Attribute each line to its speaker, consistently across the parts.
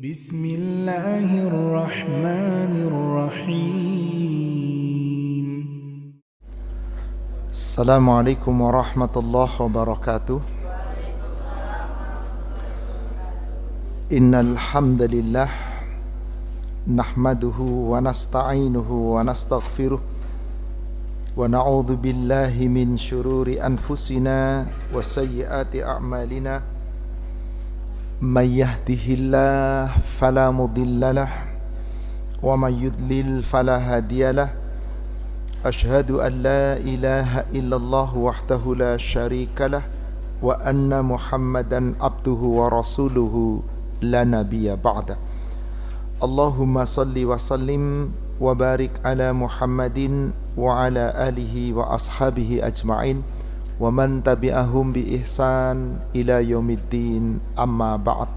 Speaker 1: Bismillahirrahmanirrahim.
Speaker 2: Assalamualaikum warahmatullahi wabarakatuh. Innal hamdalillah nahmaduhu wa nasta'inuhu wa nastaghfiruh wa na'udzu billahi min syururi anfusina wa sayyiati a'malina. May yahdihillahu fala mudhillalah wa may yudlil fala hadiyalah. Ashhadu an la ilaha illallah wahdahu la syarikalah wa anna Muhammadan abduhu wa rasuluhu la nabiyya ba'da. Allahumma salli wa sallim wa barik ala Muhammadin wa ala alihi wa ashabihi ajma'in wa man tabi'ahum bi ihsan ila yaumiddin, amma ba'd.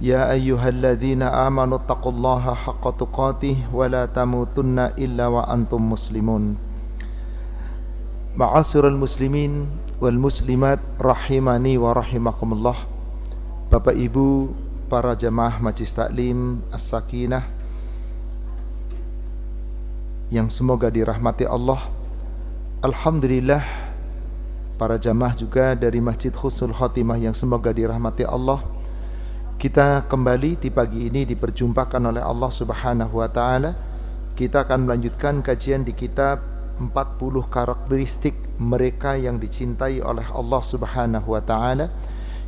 Speaker 2: Ya ayyuhalladzina amanu taqullaha haqqa tuqatih wa la tamutunna illa wa antum muslimun. Ma'asyiral muslimin wal muslimat rahimani wa rahimakumullah. Bapak Ibu, para jamaah Majelis Taklim As-Sakinah yang semoga dirahmati Allah. Alhamdulillah, para jamaah juga dari Masjid Husnul Khotimah yang semoga dirahmati Allah. Kita kembali di pagi ini diperjumpakan oleh Allah Subhanahu wa taala. Kita akan melanjutkan kajian di kitab 40 karakteristik mereka yang dicintai oleh Allah Subhanahu wa taala.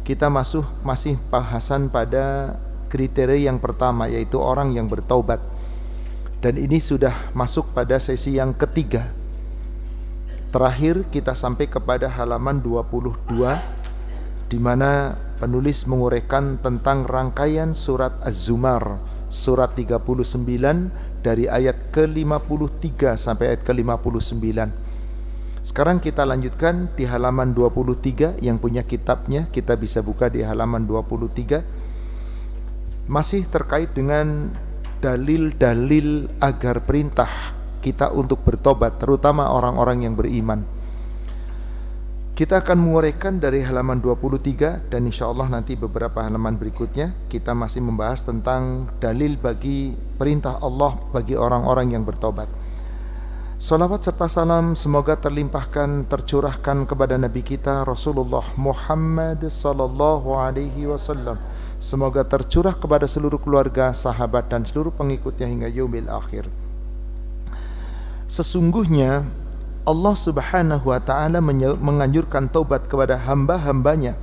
Speaker 2: Kita masih bahasan pada kriteria yang pertama, yaitu orang yang bertaubat. Dan ini sudah masuk pada sesi yang ketiga. Terakhir kita sampai kepada halaman 22, di mana penulis menguraikan tentang rangkaian surat Az-Zumar, surat 39 dari ayat ke-53 sampai ayat ke-59. Sekarang kita lanjutkan di halaman 23. Yang punya kitabnya, kita bisa buka di halaman 23. Masih terkait dengan dalil-dalil agar perintah kita untuk bertobat, terutama orang-orang yang beriman. Kita akan menguraikan dari halaman 23, dan insyaAllah nanti beberapa halaman berikutnya kita masih membahas tentang dalil bagi perintah Allah bagi orang-orang yang bertobat. Salawat serta salam semoga terlimpahkan, tercurahkan kepada Nabi kita Rasulullah Muhammad sallallahu alaihi wasallam. Semoga tercurah kepada seluruh keluarga, sahabat dan seluruh pengikutnya hingga yaumil akhir. Sesungguhnya Allah Subhanahu wa ta'ala menganjurkan taubat kepada hamba-hambanya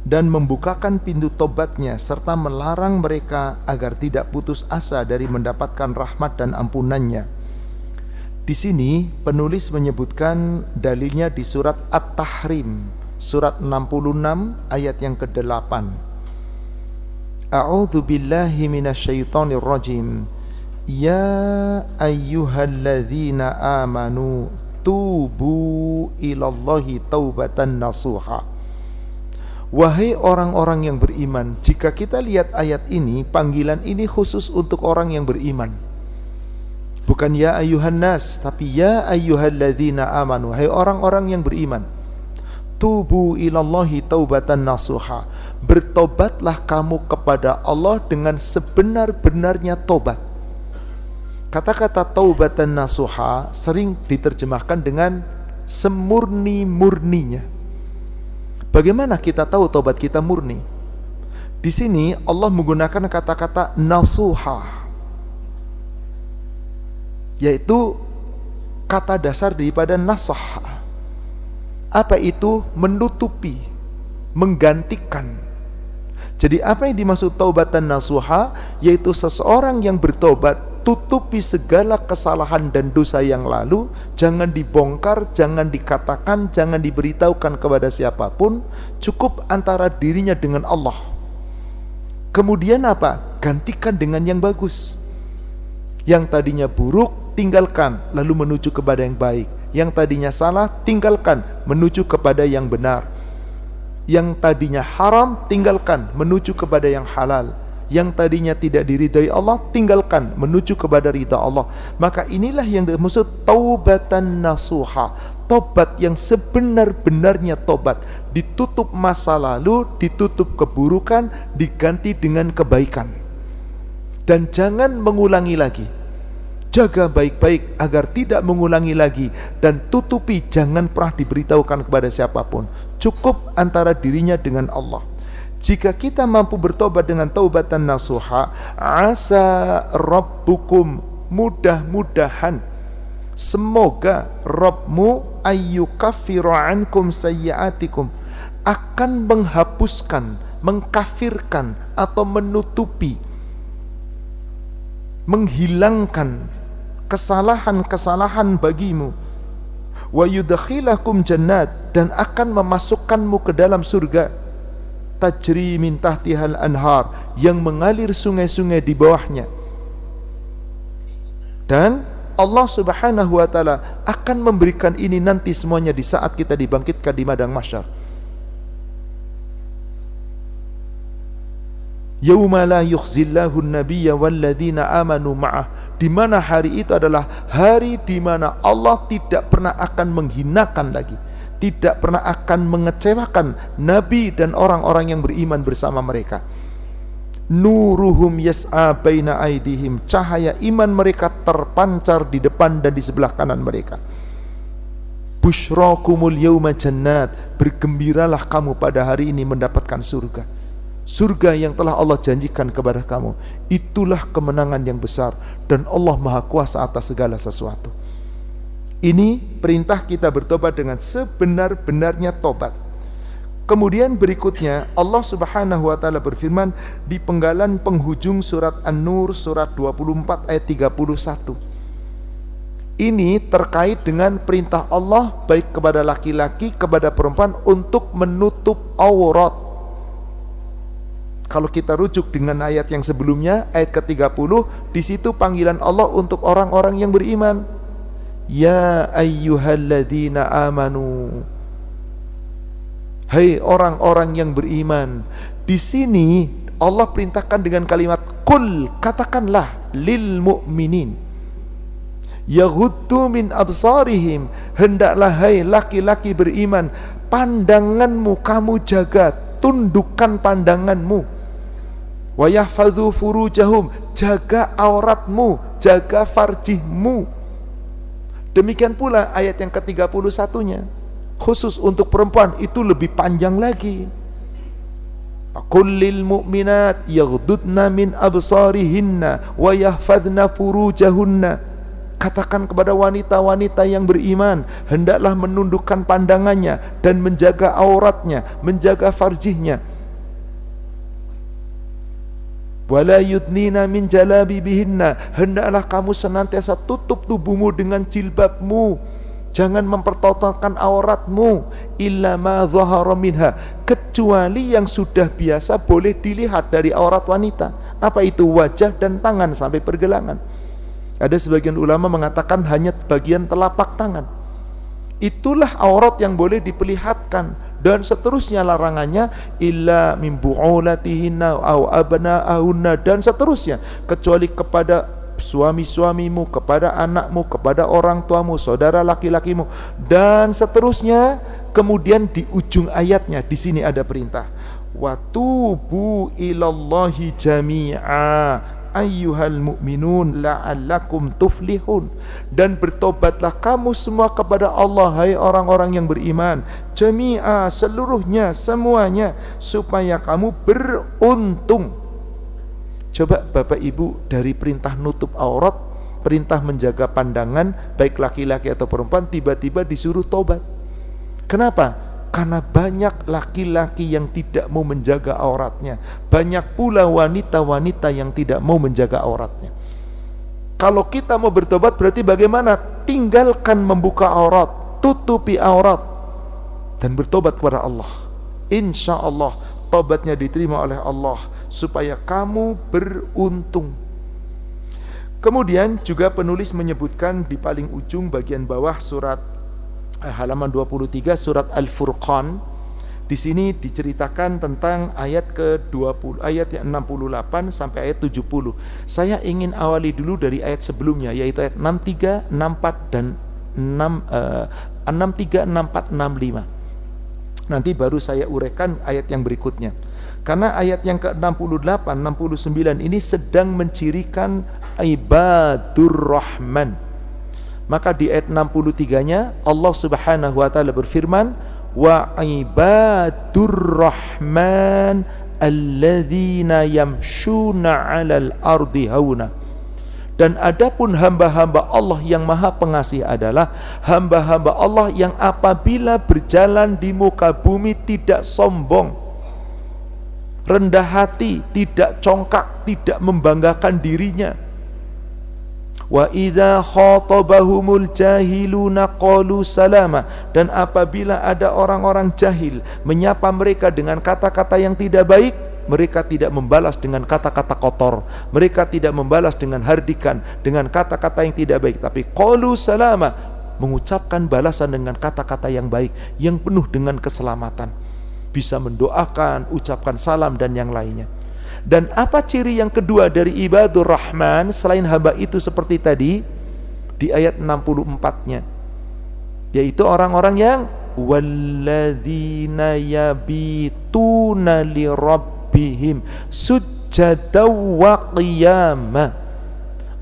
Speaker 2: dan membukakan pintu taubatnya serta melarang mereka agar tidak putus asa dari mendapatkan rahmat dan ampunannya. Di sini penulis menyebutkan dalilnya di surat At-Tahrim, surat 66 ayat yang ke-8. A'udzu billahi minasyaitonir rajim. Ya ayyuhalladzina amanu tubu ilallahi taubatan nasuha. Wahai orang-orang yang beriman, jika kita lihat ayat ini, panggilan ini khusus untuk orang yang beriman. Bukan ya ayyuhan nas, tapi ya ayyuhalladzina amanu, hai orang-orang yang beriman. Tubu ilallahi taubatan nasuha. Bertobatlah kamu kepada Allah dengan sebenar-benarnya tobat. Kata-kata taubatan nasuha sering diterjemahkan dengan semurni-murninya. Bagaimana kita tahu taubat kita murni? Di sini Allah menggunakan kata-kata nasuha, yaitu kata dasar daripada nasah. Apa itu? Menutupi, menggantikan. Jadi apa yang dimaksud taubatan nasuha? Yaitu seseorang yang bertobat, tutupi segala kesalahan dan dosa yang lalu, jangan dibongkar, jangan dikatakan, jangan diberitahukan kepada siapapun, cukup antara dirinya dengan Allah. Kemudian apa? Gantikan dengan yang bagus. Yang tadinya buruk, tinggalkan, lalu menuju kepada yang baik. Yang tadinya salah, tinggalkan, menuju kepada yang benar. Yang tadinya haram, tinggalkan, menuju kepada yang halal. yang tadinya tidak diridhai Allah, tinggalkan menuju kepada ridha Allah. Maka inilah yang dimaksud taubatan nasuha, tobat yang sebenar-benarnya tobat. Ditutup masa lalu, ditutup keburukan, diganti dengan kebaikan. Dan jangan mengulangi lagi. Jaga baik-baik agar tidak mengulangi lagi, dan tutupi, jangan pernah diberitahukan kepada siapapun. Cukup antara dirinya dengan Allah. Jika kita mampu bertobat dengan taubatan nasuha, asa rabbukum, mudah-mudahan, semoga Rabbmu ayyukaffiru ankum sayyiatikum, akan menghapuskan, mengkafirkan atau menutupi, menghilangkan kesalahan-kesalahan bagimu, wa yudkhilakum jannat, dan akan memasukkanmu ke dalam surga, tajri min tahtihal anhar, yang mengalir sungai-sungai di bawahnya. Dan Allah Subhanahu wa taala akan memberikan ini nanti semuanya di saat kita dibangkitkan di padang mahsyar. Yauma la yukhzillahu an-nabiyya walladzina amanu ma'ah, di mana hari itu adalah hari di mana Allah tidak pernah akan menghinakan lagi, tidak pernah akan mengecewakan Nabi dan orang-orang yang beriman bersama mereka. Nuruhum yas'a baina aidihim, cahaya iman mereka terpancar di depan dan di sebelah kanan mereka. Busyrakumul yauma jannat, bergembiralah kamu pada hari ini mendapatkan surga. Surga yang telah Allah janjikan kepada kamu. Itulah kemenangan yang besar, dan Allah Maha Kuasa atas segala sesuatu. Ini perintah kita bertobat dengan sebenar-benarnya tobat. Kemudian berikutnya Allah Subhanahu wa taala berfirman di penggalan penghujung surat An-Nur surat 24 ayat 31. Ini terkait dengan perintah Allah baik kepada laki-laki kepada perempuan untuk menutup aurat. Kalau kita rujuk dengan ayat yang sebelumnya, ayat ke-30, di situ panggilan Allah untuk orang-orang yang beriman. Ya ayyuhalladzina amanu, hai orang-orang yang beriman. Di sini Allah perintahkan dengan kalimat qul, katakanlah lil mu'minin yaghuddu min absarihim, hendaklah hai laki-laki beriman, pandanganmu kamu jaga, tundukkan pandanganmu. Wa yahfadzu furujahum, jaga auratmu, jaga farjihmu. Demikian pula ayat yang ke-31-nya, khusus untuk perempuan itu lebih panjang lagi. Qul lil mu'minat yaghdudna min absarihinna wa yahfadna furujahunna, katakan kepada wanita-wanita yang beriman, hendaklah menundukkan pandangannya dan menjaga auratnya, menjaga farjihnya. Wala yudnina min jalabibihinna, hendaklah kamu senantiasa tutup tubuhmu dengan jilbabmu, jangan mempertontonkan auratmu. Illa ma dhahara minha, kecuali yang sudah biasa boleh dilihat dari aurat wanita. Apa itu? Wajah dan tangan sampai pergelangan. Ada sebagian ulama mengatakan hanya bagian telapak tangan. Itulah aurat yang boleh diperlihatkan. Dan seterusnya larangannya illa min bu'ulatihinna aw abna'ahunna, dan seterusnya, kecuali kepada suami-suamimu, kepada anakmu, kepada orang tuamu, saudara laki-lakimu, dan seterusnya. Kemudian di ujung ayatnya di sini ada perintah, watubu ilallahi jami'a ayyuhal mu'minun la'allakum tuflihun, dan bertobatlah kamu semua kepada Allah hai orang-orang yang beriman, jami'a, seluruhnya, semuanya, supaya kamu beruntung. Coba Bapak Ibu, dari perintah nutup aurat, perintah menjaga pandangan baik laki-laki atau perempuan, tiba-tiba disuruh tobat. Kenapa? Karena banyak laki-laki yang tidak mau menjaga auratnya, banyak pula wanita-wanita yang tidak mau menjaga auratnya. Kalau kita mau bertobat berarti bagaimana? Tinggalkan membuka aurat, tutupi aurat, dan bertobat kepada Allah. Insya Allah tobatnya diterima oleh Allah, supaya kamu beruntung. Kemudian juga penulis menyebutkan di paling ujung bagian bawah surat halaman 23 surat Al-Furqan, Di sini diceritakan tentang ayat ke-20, ayat yang 68 sampai ayat 70. Saya ingin awali dulu dari ayat sebelumnya, yaitu ayat 63, 64 dan 63, 64, 65. Nanti baru saya uraikan ayat yang berikutnya. Karena ayat yang ke-68, 69 ini sedang mencirikan ibadur rahman. Maka di ayat 63-nya Allah Subhanahu wa taala berfirman, wa ibadur rahman alladzina yamshuna 'alal ardi hauna. Dan adapun hamba-hamba Allah yang maha pengasih adalah hamba-hamba Allah yang apabila berjalan di muka bumi tidak sombong, rendah hati, tidak congkak, tidak membanggakan dirinya. Wa idza khatabahumul jahiluna qalu salama. Dan apabila ada orang-orang jahil menyapa mereka dengan kata-kata yang tidak baik, mereka tidak membalas dengan kata-kata kotor, mereka tidak membalas dengan hardikan, dengan kata-kata yang tidak baik, tapi qalu salama, mengucapkan balasan dengan kata-kata yang baik, yang penuh dengan keselamatan, bisa mendoakan, ucapkan salam dan yang lainnya. Dan apa ciri yang kedua dari ibadur rahman selain hamba itu seperti tadi di ayat 64-nya, yaitu orang-orang yang walladzina yabituna li rabbihim sujjada wa qiyama.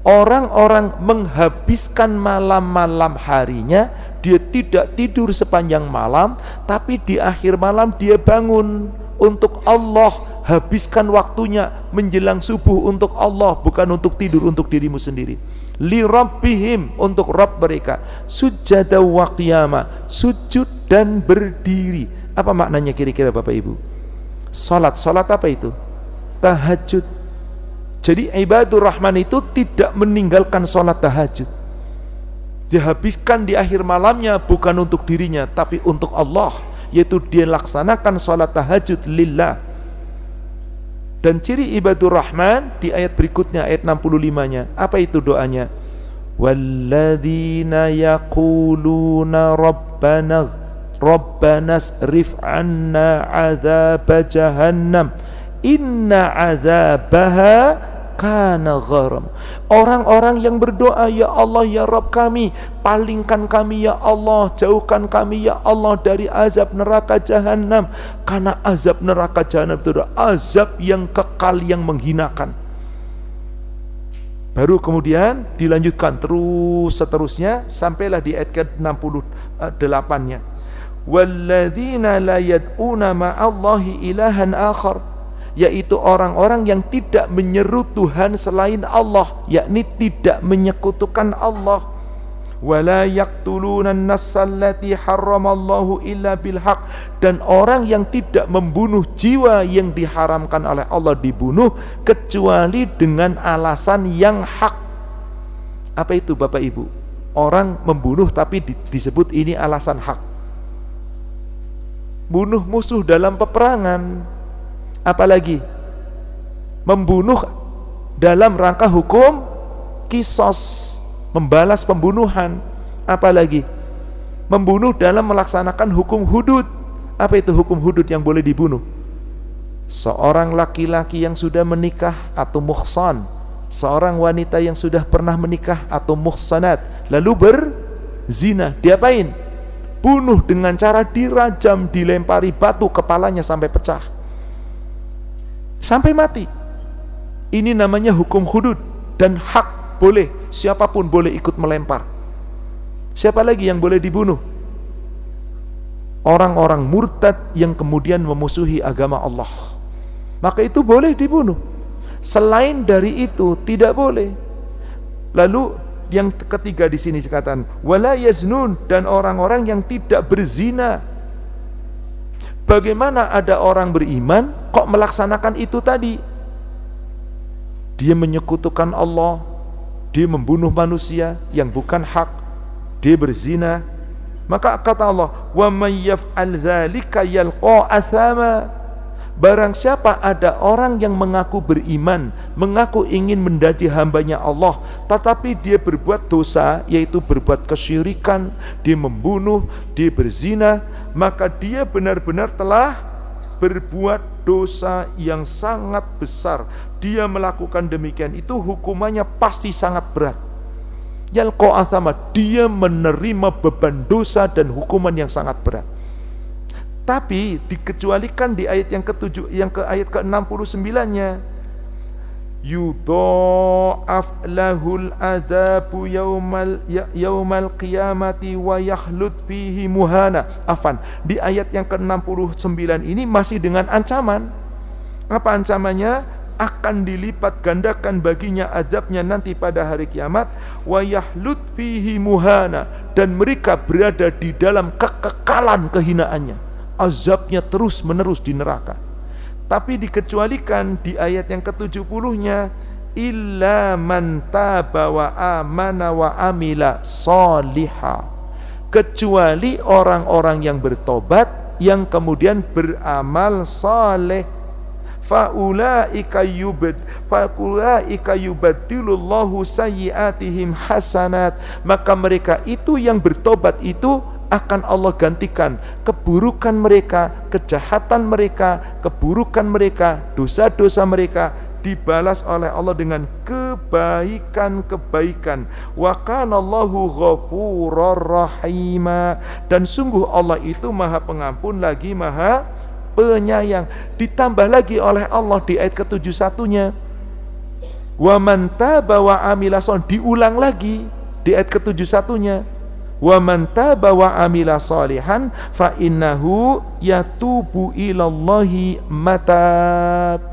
Speaker 2: Orang-orang menghabiskan malam-malam harinya, dia tidak tidur sepanjang malam, tapi di akhir malam dia bangun untuk Allah, habiskan waktunya menjelang subuh untuk Allah, bukan untuk tidur untuk dirimu sendiri. Li rabbihim, untuk Rabb mereka. Sujjada wa qiyama, sujud dan berdiri. Apa maknanya kira-kira Bapak Ibu? Salat apa itu? Tahajud. Jadi ibadur rahman itu tidak meninggalkan salat tahajud. Dihabiskan di akhir malamnya bukan untuk dirinya, tapi untuk Allah, yaitu dia laksanakan salat tahajud lillah. Dan ciri ibadur rahman di ayat berikutnya, ayat 65-nya, apa itu doanya? Walladzina yaquluna rabbana srif 'anna 'adzaba jahannam inna 'adzabaha kana gharam. Orang-orang yang berdoa, ya Allah ya Rabb kami, palingkan kami ya Allah, jauhkan kami ya Allah dari azab neraka jahanam. Karena azab neraka jahanam itu adalah azab yang kekal, yang menghinakan. Baru kemudian dilanjutkan terus seterusnya sampailah di ayat ke-68-nya. Walladzina la yad'una ma'allahi ilahan akhar, yaitu orang-orang yang tidak menyeru Tuhan selain Allah, yakni tidak menyekutukan Allah. Wala yaqtuluna an-nafsa allati harramallahu illa bil haqq, dan orang yang tidak membunuh jiwa yang diharamkan oleh Allah dibunuh kecuali dengan alasan yang hak. Apa itu Bapak Ibu? Orang membunuh tapi disebut ini alasan hak. Bunuh musuh dalam peperangan, apalagi membunuh dalam rangka hukum kisos, membalas pembunuhan, apalagi membunuh dalam melaksanakan hukum hudud. Apa itu hukum hudud yang boleh dibunuh? Seorang laki-laki yang sudah menikah atau muhsan, seorang wanita yang sudah pernah menikah atau muhsanat lalu berzina, diapain? Bunuh dengan cara dirajam, dilempari batu kepalanya sampai pecah, sampai mati. Ini namanya hukum hudud dan hak, boleh, siapapun boleh ikut melempar. Siapa lagi yang boleh dibunuh? Orang-orang murtad yang kemudian memusuhi agama Allah, maka itu boleh dibunuh. Selain dari itu tidak boleh. Lalu yang ketiga di sini dikatakan wala yaznun, dan orang-orang yang tidak berzina. Bagaimana ada orang beriman kok melaksanakan itu tadi? Dia menyekutukan Allah, dia membunuh manusia yang bukan hak, dia berzina. Maka kata Allah, wa may yaf'al dzalika yalqa athama. Barang siapa ada orang yang mengaku beriman, mengaku ingin menjadi hambanya Allah, tetapi dia berbuat dosa, yaitu berbuat kesyirikan, dia membunuh, dia berzina, maka dia benar-benar telah berbuat dosa yang sangat besar. Dia melakukan demikian itu hukumannya pasti sangat berat. Yalqa athama, dia menerima beban dosa dan hukuman yang sangat berat. Tapi dikecualikan di ayat yang ke-7, yang ke ayat ke-69-nya, yudha'af lahul adzabu yaumal qiyamati wa yakhlud fihi muhana. Afan, di ayat yang ke-69 ini masih dengan ancaman. Apa ancamannya? Akan dilipat gandakan baginya azabnya nanti pada hari kiamat, wa yakhlud fihi muhana, dan mereka berada di dalam kekekalan kehinaannya. Azabnya terus menerus di neraka. Tapi dikecualikan di ayat yang ke-70-nya, illa man taba wa amana wa amila sholiha, kecuali orang-orang yang bertobat yang kemudian beramal saleh. Faulaika yubaddilullahu sayyiatihim hasanat, maka mereka itu yang bertobat itu akan Allah gantikan keburukan mereka, kejahatan mereka, keburukan mereka, dosa-dosa mereka dibalas oleh Allah dengan kebaikan-kebaikan. Wa kana Allahu ghafurur rahima, dan sungguh Allah itu Maha Pengampun lagi Maha Penyayang. Ditambah lagi oleh Allah di ayat ke-71-nya, wa man taba wa amila sholihan, diulang lagi di ayat ke-71-nya, wa man taba wa amila sholihan fa innahu yatubu ilallahi matab.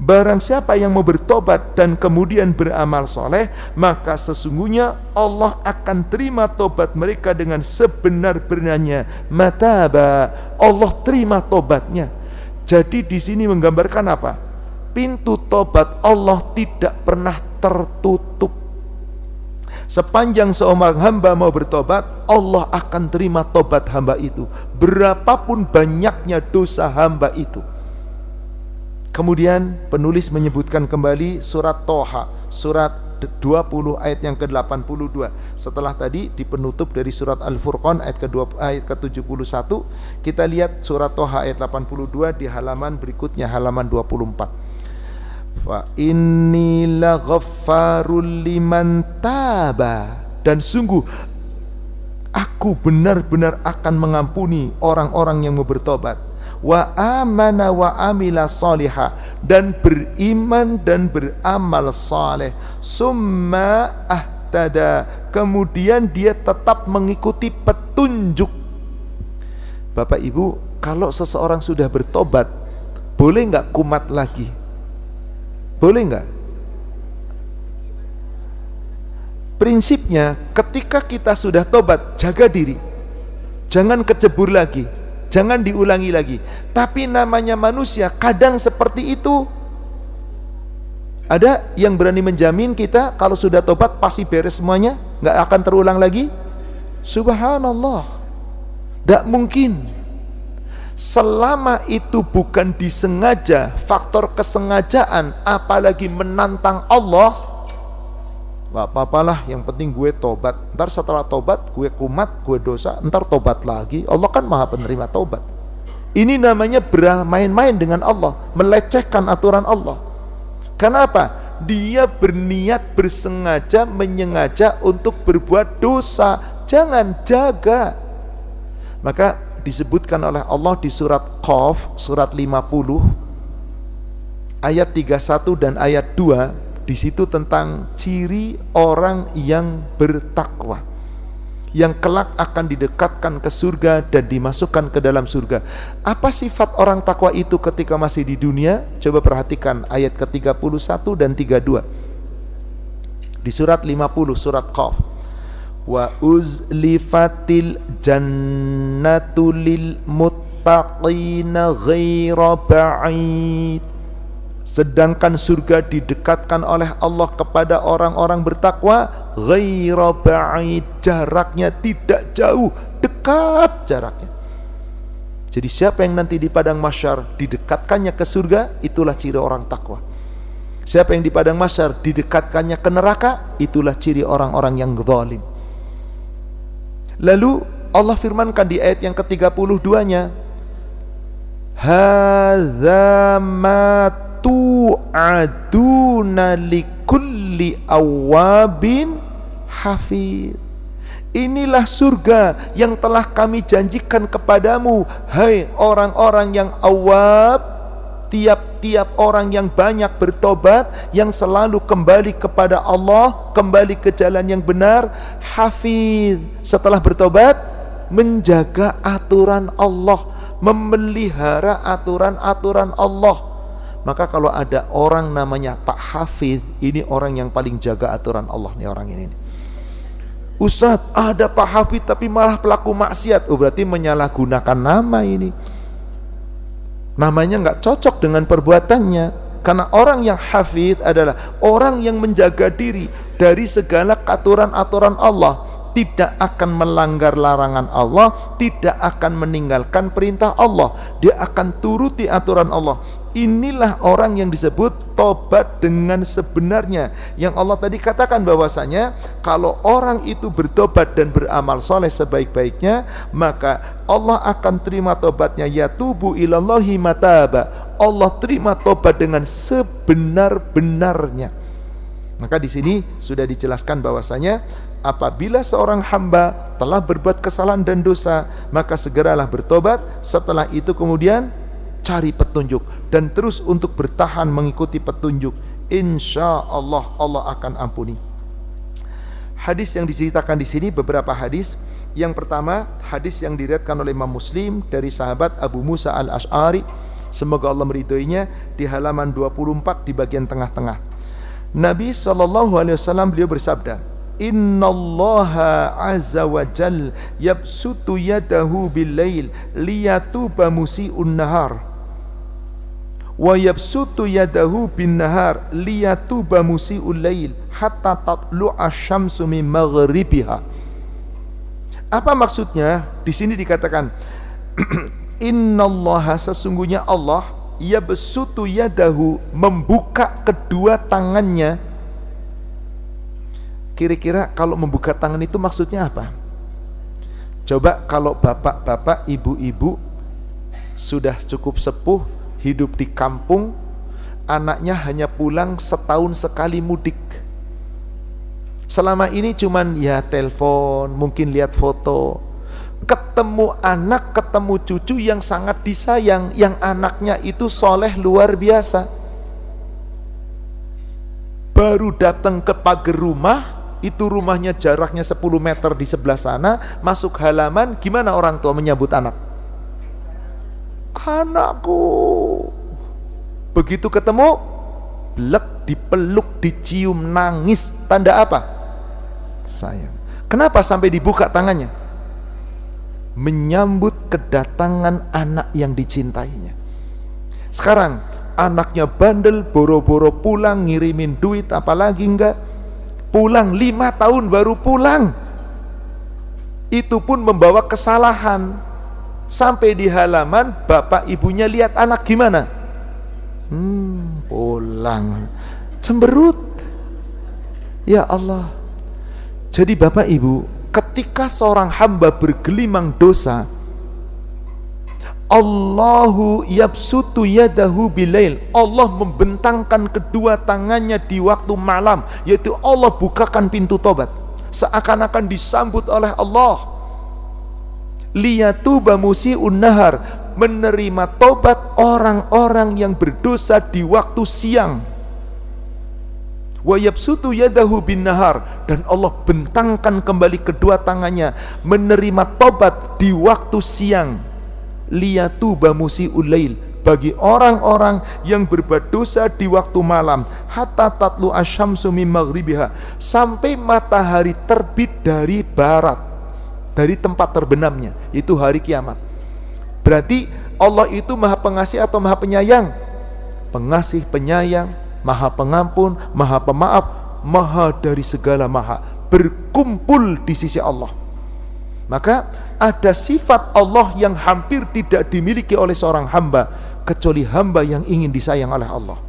Speaker 2: Barang siapa yang mau bertobat dan kemudian beramal soleh, maka sesungguhnya Allah akan terima tobat mereka dengan sebenar-benarnya. Mataba, Allah terima tobatnya. Jadi di sini menggambarkan apa? Pintu tobat Allah tidak pernah tertutup. Sepanjang seorang hamba mau bertobat, Allah akan terima tobat hamba itu, berapapun banyaknya dosa hamba itu. Kemudian penulis menyebutkan kembali surat Toha, surat 20 ayat yang ke-82. Setelah tadi di penutup dari surat Al-Furqan ayat ke-71, kita lihat surat Toha ayat 82 di halaman berikutnya, halaman 24. Fa inni laghaffarul liman taba, dan sungguh aku benar-benar akan mengampuni orang-orang yang mau bertobat. Wa amana wa amila sholiha, dan beriman dan beramal saleh. Summa ahtada, kemudian dia tetap mengikuti petunjuk. Bapak Ibu, kalau seseorang sudah bertobat, boleh nggak kumat lagi? Boleh nggak? Prinsipnya ketika kita sudah tobat, jaga diri, jangan kecebur lagi, jangan diulangi lagi. Tapi namanya manusia, kadang seperti itu. Ada yang berani menjamin kita kalau sudah tobat pasti beres semuanya, nggak akan terulang lagi? Subhanallah, nggak mungkin. Selama itu bukan disengaja, faktor kesengajaan, apalagi menantang Allah, gak apa-apalah, yang penting gue tobat. Ntar setelah tobat gue kumat, gue dosa, ntar tobat lagi. Allah kan maha penerima tobat. Ini namanya bermain-main dengan Allah, melecehkan aturan Allah. Kenapa? Dia berniat bersengaja, menyengaja untuk berbuat dosa. Jangan, jaga. Maka disebutkan oleh Allah di surat Qaf, surat 50 ayat 31 dan ayat 2, di situ tentang ciri orang yang bertakwa, yang kelak akan didekatkan ke surga dan dimasukkan ke dalam surga. Apa sifat orang takwa itu ketika masih di dunia? Coba perhatikan ayat ke-31 dan 32 di surat 50, surat Qaf. Wa uzlifatil jannatu lil muttaqina ghaira ba'id, sedangkan surga didekatkan oleh Allah kepada orang-orang bertakwa ghaira ba'id, jaraknya tidak jauh, dekat jaraknya. Jadi siapa yang nanti di padang mahsyar didekatkannya ke surga, itulah ciri orang takwa. Siapa yang di padang mahsyar didekatkannya ke neraka, itulah ciri orang-orang yang zalim. Lalu Allah firmankan di ayat yang ke-32-nya, hadza ma tu'aduna likulli awabin hafiz. Inilah surga yang telah kami janjikan kepadamu, hai orang-orang yang awab, tiap-tiap orang yang banyak bertobat, yang selalu kembali kepada Allah, kembali ke jalan yang benar. Hafiz, setelah bertobat, menjaga aturan Allah, memelihara aturan-aturan Allah. Maka kalau ada orang namanya Pak Hafiz, ini orang yang paling jaga aturan Allah nih orang ini. Ustadz, ada Pak Hafiz tapi malah pelaku maksiat. Oh, berarti menyalahgunakan nama ini. Namanya nggak cocok dengan perbuatannya. Karena orang yang hafiz adalah orang yang menjaga diri dari segala aturan-aturan Allah, tidak akan melanggar larangan Allah, tidak akan meninggalkan perintah Allah, dia akan turuti aturan Allah. Inilah orang yang disebut tobat dengan sebenarnya, yang Allah tadi katakan bahwasanya kalau orang itu bertobat dan beramal soleh sebaik-baiknya, maka Allah akan terima tobatnya. Yatubu ilallahi mataba, Allah terima tobat dengan sebenar-benarnya. Maka di sini sudah dijelaskan bahwasanya apabila seorang hamba telah berbuat kesalahan dan dosa, maka segeralah bertobat. Setelah itu kemudian cari petunjuk dan terus untuk bertahan mengikuti petunjuk. Insya Allah Allah akan ampuni. Hadis yang diceritakan di sini beberapa hadis. Yang pertama, hadis yang diriwayatkan oleh Imam Muslim dari sahabat Abu Musa al-Ash'ari, semoga Allah meridhoinya, di halaman 24 di bagian tengah-tengah. Nabi SAW beliau bersabda, Innallaha azza wa jal yabsutu yadahu bil-lail liyatuba musi'un nahar wa yabsutu yadahu bin nahar liyatuba musi'ul lail hatta tatlu'a syamsu min maghribiha. Apa maksudnya? Di sini dikatakan Innallaha, sesungguhnya Allah, yabsutu yadahu, membuka kedua tangannya. Kira-kira kalau membuka tangan itu maksudnya apa? Coba kalau bapak-bapak, ibu-ibu sudah cukup sepuh, hidup di kampung, anaknya hanya pulang setahun sekali mudik. Selama ini cuman ya telepon, mungkin lihat foto. Ketemu anak, ketemu cucu yang sangat disayang, yang anaknya itu soleh luar biasa. Baru datang ke pagar rumah, itu rumahnya jaraknya 10 meter di sebelah sana, masuk halaman, gimana orang tua menyambut anak? Anakku. Begitu ketemu, blek, dipeluk, dicium, nangis. Tanda apa? Sayang. Kenapa sampai dibuka tangannya? Menyambut kedatangan anak yang dicintainya. Sekarang anaknya bandel, boro-boro pulang, ngirimin duit, apalagi enggak pulang, 5 tahun baru pulang. Itu pun membawa kesalahan. Sampai di halaman, bapak ibunya lihat anak gimana? Pulang, cemberut. Ya Allah. Jadi bapak ibu, ketika seorang hamba bergelimang dosa, Allahu yabsutu yadahu bilail, Allah membentangkan kedua tangannya di waktu malam, yaitu Allah bukakan pintu tobat, seakan-akan disambut oleh Allah. Liyatuba musi'un nahar, menerima tobat orang-orang yang berdosa di waktu siang. Wa yabsutu yadahu bin nahar, dan Allah bentangkan kembali kedua tangannya menerima tobat di waktu siang. Liyatuba musi'ul lail, bagi orang-orang yang berbuat dosa di waktu malam. Hatta tatlu asyamsu min maghribiha, sampai matahari terbit dari barat, dari tempat terbenamnya, itu hari kiamat. Berarti Allah itu maha pengasih atau maha penyayang? Pengasih, penyayang, maha pengampun, maha pemaaf, maha dari segala maha, berkumpul di sisi Allah. Maka ada sifat Allah yang hampir tidak dimiliki oleh seorang hamba, kecuali hamba yang ingin disayang oleh Allah.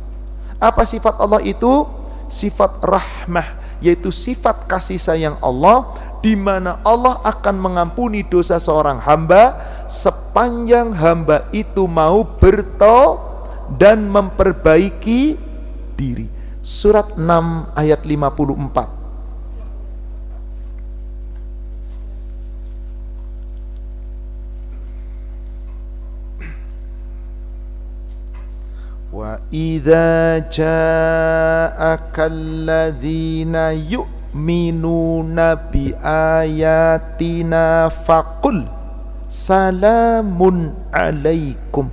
Speaker 2: Apa sifat Allah itu? Sifat rahmah, yaitu sifat kasih sayang Allah di mana Allah akan mengampuni dosa seorang hamba sepanjang hamba itu mau bertaubat dan memperbaiki diri. Surat 6 ayat 54. Wa idza ja'aka alladzina yu'minuna bi ayatina faqul salamun alaikum.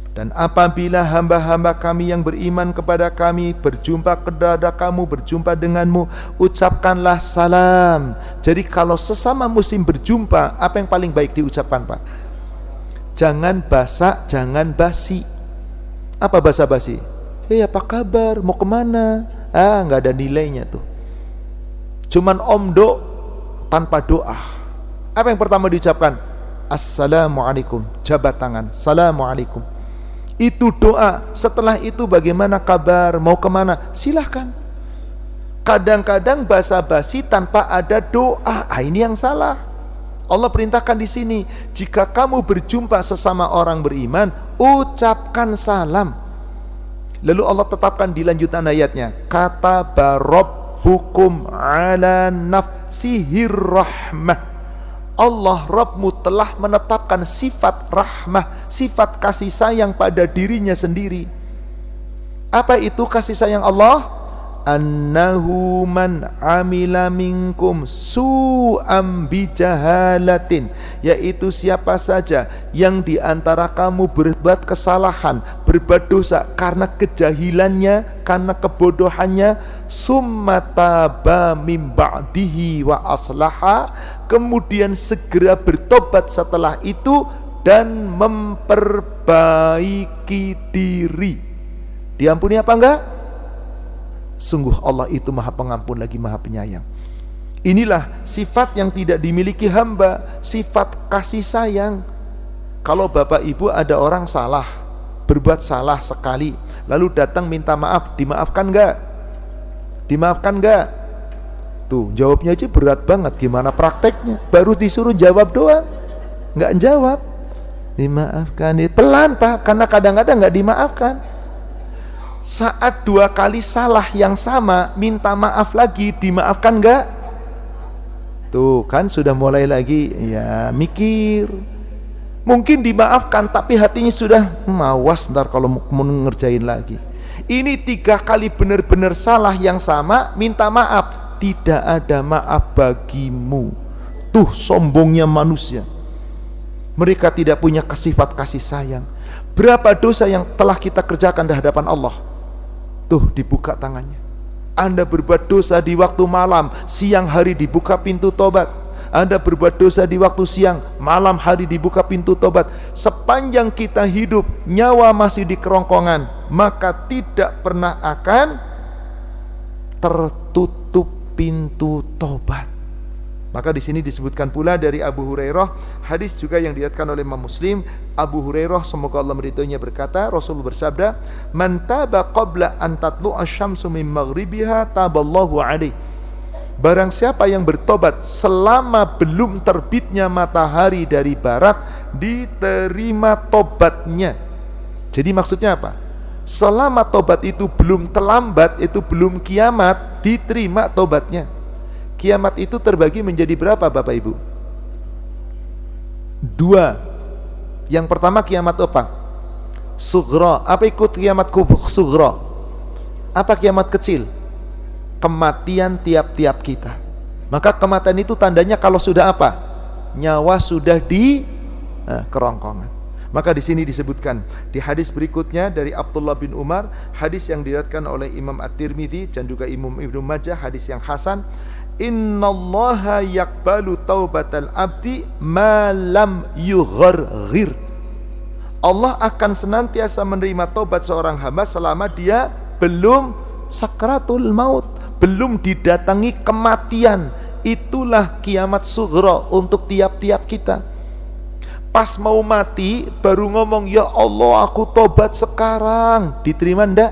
Speaker 2: Dan apabila hamba-hamba kami yang beriman kepada kami berjumpa kepada kamu, berjumpa denganmu, ucapkanlah salam. Jadi kalau sesama muslim berjumpa, apa yang paling baik diucapkan, Pak? Jangan basa, jangan basi. Apa basa-basi? Apa kabar? Mau kemana? Nggak ada nilainya tuh. Cuman omdo tanpa doa. Apa yang pertama diucapkan? Assalamualaikum. Jabat tangan. Assalamualaikum. Itu doa. Setelah itu bagaimana kabar, mau kemana, silahkan. Kadang-kadang basa-basi tanpa ada doa, ini yang salah. Allah perintahkan di sini, jika kamu berjumpa sesama orang beriman, ucapkan salam. Lalu Allah tetapkan di lanjutan ayatnya, kata barabbukum ala nafsihir rahmah. Allah Rabbmu telah menetapkan sifat rahmah, sifat kasih sayang pada dirinya sendiri. Apa itu kasih sayang Allah? Annahu man amila minkum su'am bijahalatin, yaitu siapa saja yang diantara kamu berbuat kesalahan, berbuat dosa karena kejahilannya, karena kebodohannya, summa taba mim ba'dihi wa aslaha, kemudian segera bertobat setelah itu dan memperbaiki diri, diampuni apa enggak? Sungguh Allah itu maha pengampun lagi maha penyayang. Inilah sifat yang tidak dimiliki hamba, sifat kasih sayang. Kalau bapak ibu ada orang salah, berbuat salah sekali, lalu datang minta maaf, dimaafkan enggak? Dimaafkan enggak? Tuh jawabnya aja berat banget, gimana prakteknya? Baru disuruh jawab doang, enggak jawab. Dimaafkan, pelan Pak, karena kadang-kadang enggak dimaafkan. Saat 2 kali salah yang sama, minta maaf lagi, dimaafkan enggak? Tuh kan sudah mulai lagi ya mikir. Mungkin dimaafkan tapi hatinya sudah mawas ntar kalau mau ngerjain lagi. Ini 3 kali benar-benar salah yang sama, minta maaf, tidak ada maaf bagimu. Tuh sombongnya manusia. Mereka tidak punya sifat kasih sayang. Berapa dosa yang telah kita kerjakan di hadapan Allah? Tuh dibuka tangannya. Anda berbuat dosa di waktu malam, siang hari dibuka pintu tobat. Anda berbuat dosa di waktu siang, malam hari dibuka pintu tobat. Sepanjang kita hidup, nyawa masih di kerongkongan, maka tidak pernah akan tertutup pintu tobat. Maka di sini disebutkan pula dari Abu Hurairah, hadis juga yang diriwayatkan oleh Imam Muslim. Abu Hurairah semoga Allah meridhoinya berkata, Rasul bersabda, "Man taba qabla an tatlu'a asy-syamsu min maghribiha taballahu alaihi." Barang siapa yang bertobat selama belum terbitnya matahari dari barat, diterima tobatnya. Jadi maksudnya apa? Selama tobat itu belum terlambat, itu belum kiamat, diterima tobatnya. Kiamat itu terbagi menjadi berapa Bapak Ibu? 2. Yang pertama kiamat apa? Sughra. Apa ikut kiamat sughra? Apa kiamat kecil? Kematian tiap-tiap kita. Maka kematian itu tandanya kalau sudah apa? Nyawa sudah di kerongkongan. Maka di sini disebutkan di hadis berikutnya dari Abdullah bin Umar, hadis yang diriwayatkan oleh Imam At-Tirmidzi dan juga Imam Ibnu Majah, hadis yang hasan. Innallaha yaqbalu taubatal abdi ma lam yugharghir. Allah akan senantiasa menerima taubat seorang hamba selama dia belum sakratul maut, belum didatangi kematian. Itulah kiamat sughra untuk tiap-tiap kita. Pas mau mati baru ngomong, ya Allah aku tobat sekarang, diterima ndak?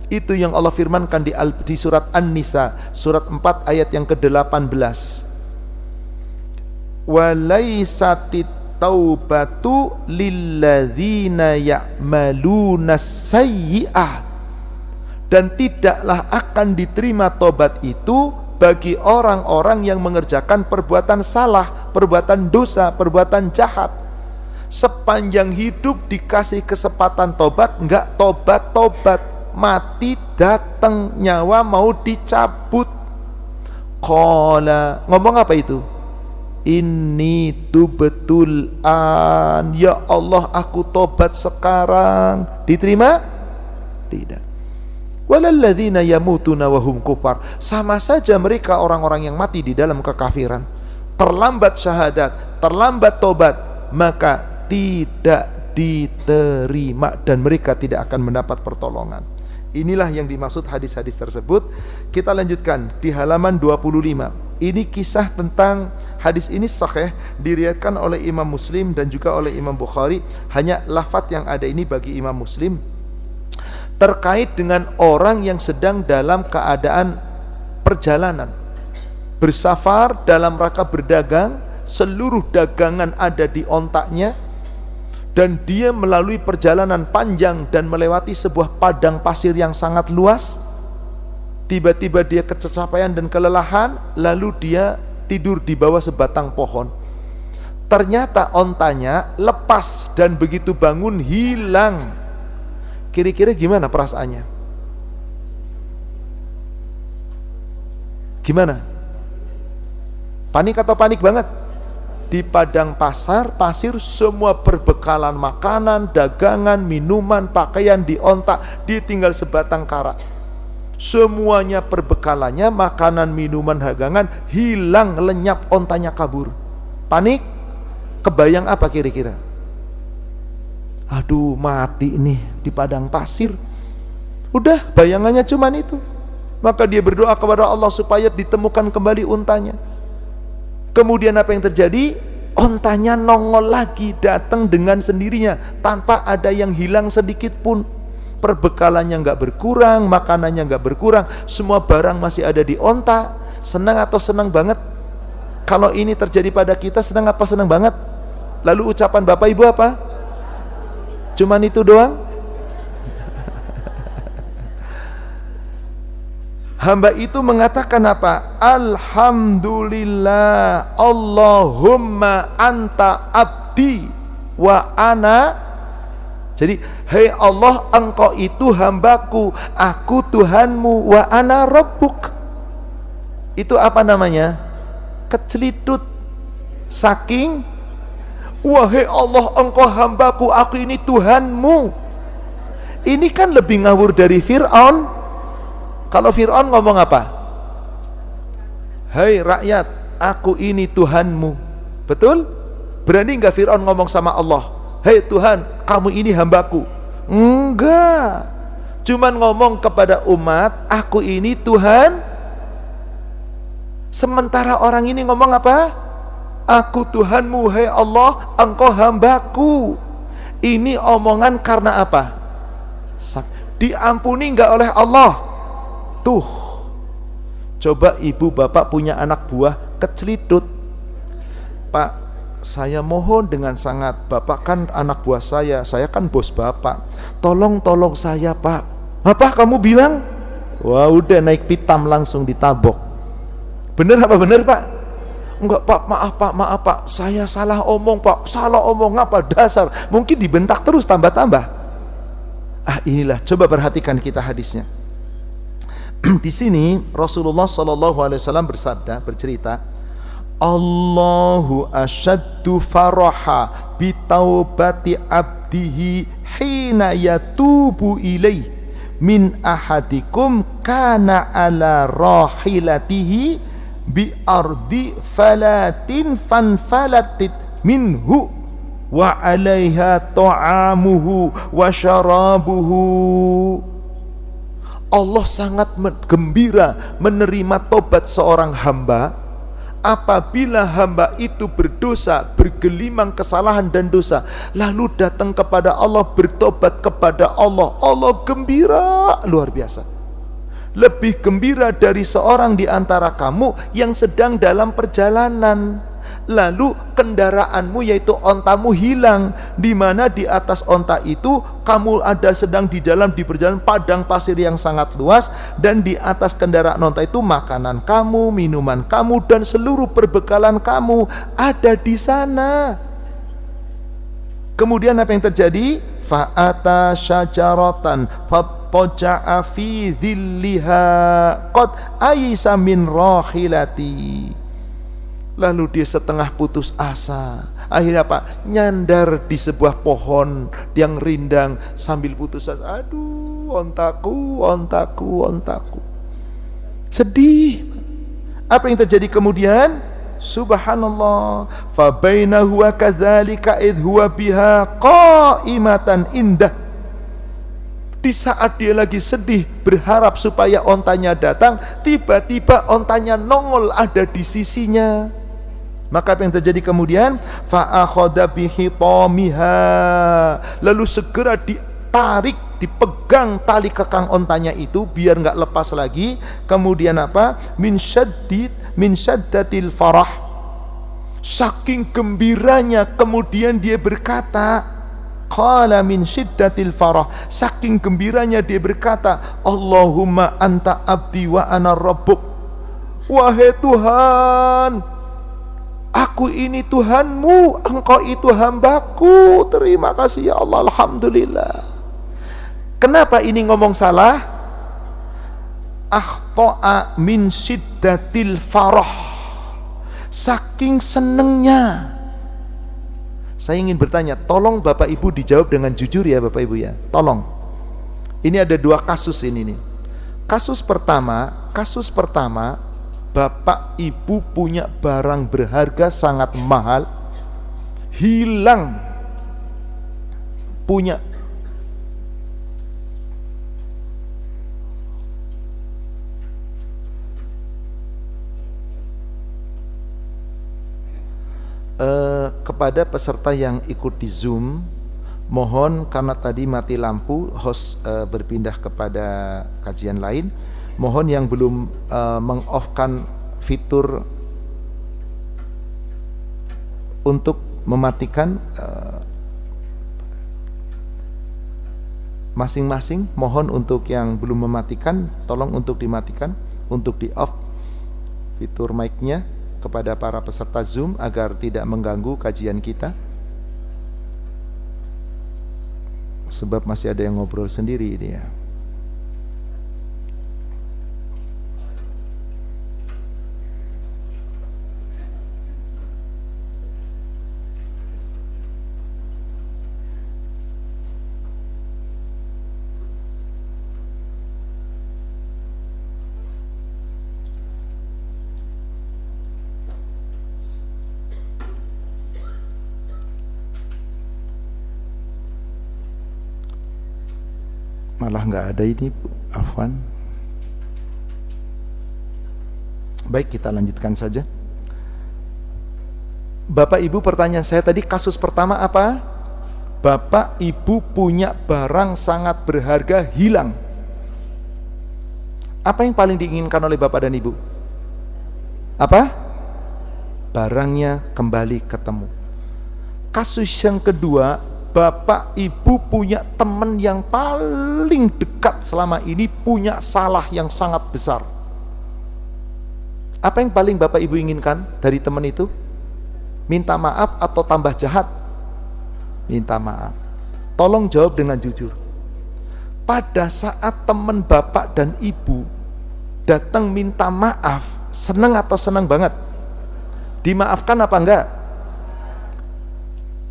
Speaker 2: Itu yang Allah firmankan di surat An-Nisa, surat 4 ayat yang ke-18. Walaisatit taubatu lilladzina ya'maluna sayyi'ah, dan tidaklah akan diterima tobat itu bagi orang-orang yang mengerjakan perbuatan salah, perbuatan dosa, perbuatan jahat. Sepanjang hidup dikasih kesempatan tobat, enggak tobat-tobat, mati datang nyawa mau dicabut. Qala, ngomong apa itu? Inni tubtul an, ya Allah aku tobat sekarang. Diterima? Tidak. Walalladzina yamutuna wahum kufar, sama saja mereka orang-orang yang mati di dalam kekafiran. Terlambat syahadat, terlambat tobat, maka tidak diterima dan mereka tidak akan mendapat pertolongan. Inilah yang dimaksud hadis-hadis tersebut. Kita lanjutkan di halaman 25. Ini kisah tentang, hadis ini sahih, diriwayatkan oleh Imam Muslim dan juga oleh Imam Bukhari. Hanya lafaz yang ada ini bagi Imam Muslim, terkait dengan orang yang sedang dalam keadaan perjalanan, bersafar dalam rangka berdagang, seluruh dagangan ada di ontaknya, dan dia melalui perjalanan panjang dan melewati sebuah padang pasir yang sangat luas. Tiba-tiba dia kecapean dan kelelahan, lalu dia tidur di bawah sebatang pohon. Ternyata ontanya lepas dan begitu bangun hilang. Kira-kira gimana perasaannya? Gimana? Panik atau panik banget? Di padang pasir, semua perbekalan makanan, dagangan, minuman, pakaian di ontak, dia tinggal sebatang kara. Semuanya perbekalannya, makanan, minuman, dagangan hilang, lenyap, ontanya kabur. Panik? Kebayang apa kira-kira? Aduh, mati nih di padang pasir. Udah, bayangannya cuman itu. Maka dia berdoa kepada Allah supaya ditemukan kembali untanya. Kemudian apa yang terjadi? Ontanya nongol lagi, datang dengan sendirinya tanpa ada yang hilang sedikit pun. Perbekalannya nggak berkurang, makanannya nggak berkurang, semua barang masih ada di onta. Senang atau senang banget? Kalau ini terjadi pada kita, senang apa senang banget? Lalu ucapan Bapak Ibu apa? Cuman itu doang? Hamba itu mengatakan apa? Alhamdulillah, Allahumma anta abdi wa ana. Jadi, hai Allah, engkau itu hambaku, aku Tuhanmu, wa ana rabbuk. Itu apa namanya? Kecelitut. Saking, wahai Allah, engkau hambaku, aku ini Tuhanmu. Ini kan lebih ngawur dari Fir'aun. Kalau Fir'aun ngomong apa? Hai rakyat, aku ini Tuhanmu. Betul? Berani nggak Fir'aun ngomong sama Allah? Hai Tuhan, kamu ini hambaku. Enggak. Cuman ngomong kepada umat, aku ini Tuhan. Sementara orang ini ngomong apa? Aku Tuhanmu, hai Allah, engkau hambaku. Ini omongan karena apa? Diampuni nggak oleh Allah? Tuh, coba ibu bapak punya anak buah kecelitut. Pak, saya mohon dengan sangat, bapak kan anak buah saya kan bos bapak. Tolong saya pak. Apa kamu bilang? Wah, udah naik pitam langsung ditabok. Bener apa bener pak? Enggak pak, maaf pak, saya salah omong pak. Salah omong apa dasar? Mungkin dibentak terus tambah-tambah. Inilah, coba perhatikan kita hadisnya. Di sini Rasulullah SAW bercerita, Allahu asyaddu faraha bitaubati abdihi hina yatubu ilaih min ahadikum kana ala rahilatihi bi ardi falatin fanfalatit minhu wa alaiha ta'amuhu wa syarabuhu. Allah sangat gembira menerima tobat seorang hamba apabila hamba itu berdosa, bergelimang kesalahan dan dosa, lalu datang kepada Allah, bertobat kepada Allah, Allah gembira luar biasa. Lebih gembira dari seorang di antara kamu yang sedang dalam perjalanan, lalu kendaraanmu yaitu ontamu hilang, di mana di atas onta itu kamu sedang di perjalanan padang pasir yang sangat luas, dan di atas kendaraan onta itu makanan kamu, minuman kamu, dan seluruh perbekalan kamu ada di sana. Kemudian apa yang terjadi? Fa'ata syajaratan fattaja'a fi dhilliha qad aisa min rahilati. Lalu dia setengah putus asa. Akhirnya apa? Nyandar di sebuah pohon yang rindang sambil putus asa. Aduh, ontaku, ontaku, ontaku. Sedih. Apa yang terjadi kemudian? Subhanallah. Fa bainahu wa kadzalika idh huwa biha qaimatan indah. Di saat dia lagi sedih, berharap supaya ontanya datang, tiba-tiba ontanya nongol ada di sisinya. Maka apa yang terjadi kemudian? Fa'akhadha bihitamiha. Lalu segera ditarik, dipegang tali kekang ontanya itu biar enggak lepas lagi. Kemudian apa? Min syaddatil farah. Saking gembiranya kemudian dia berkata, qala min syiddatil farah, saking gembiranya dia berkata, Allahumma anta abdi wa ana rabbuk. Wahai Tuhan, aku ini Tuhanmu, engkau itu hambaku. Terima kasih ya Allah, alhamdulillah. Kenapa ini ngomong salah? Akhta'a min syiddatil farah. Saking senengnya. Saya ingin bertanya, tolong Bapak Ibu dijawab dengan jujur ya Bapak Ibu ya. Tolong. Ini ada dua kasus ini nih. Kasus pertama, Bapak Ibu punya barang berharga sangat mahal, hilang. Punya kepada peserta yang ikut di Zoom, mohon karena tadi mati lampu, host berpindah kepada kajian lain, mohon yang belum meng-off-kan fitur untuk mematikan masing-masing, mohon untuk yang belum mematikan tolong untuk dimatikan, untuk di-off fitur mic-nya kepada para peserta Zoom agar tidak mengganggu kajian kita, sebab masih ada yang ngobrol sendiri ini ya. Malah nggak ada ini, afwan. Baik, kita lanjutkan saja. Bapak Ibu, pertanyaan saya tadi kasus pertama apa? Bapak Ibu punya barang sangat berharga hilang. Apa yang paling diinginkan oleh Bapak dan Ibu? Apa? Barangnya kembali ketemu. Kasus yang kedua, Bapak Ibu punya teman yang paling dekat selama ini punya salah yang sangat besar. Apa yang paling Bapak Ibu inginkan dari teman itu? Minta maaf atau tambah jahat? Minta maaf. Tolong jawab dengan jujur. Pada saat teman Bapak dan Ibu datang minta maaf, senang atau senang banget? Dimaafkan apa enggak?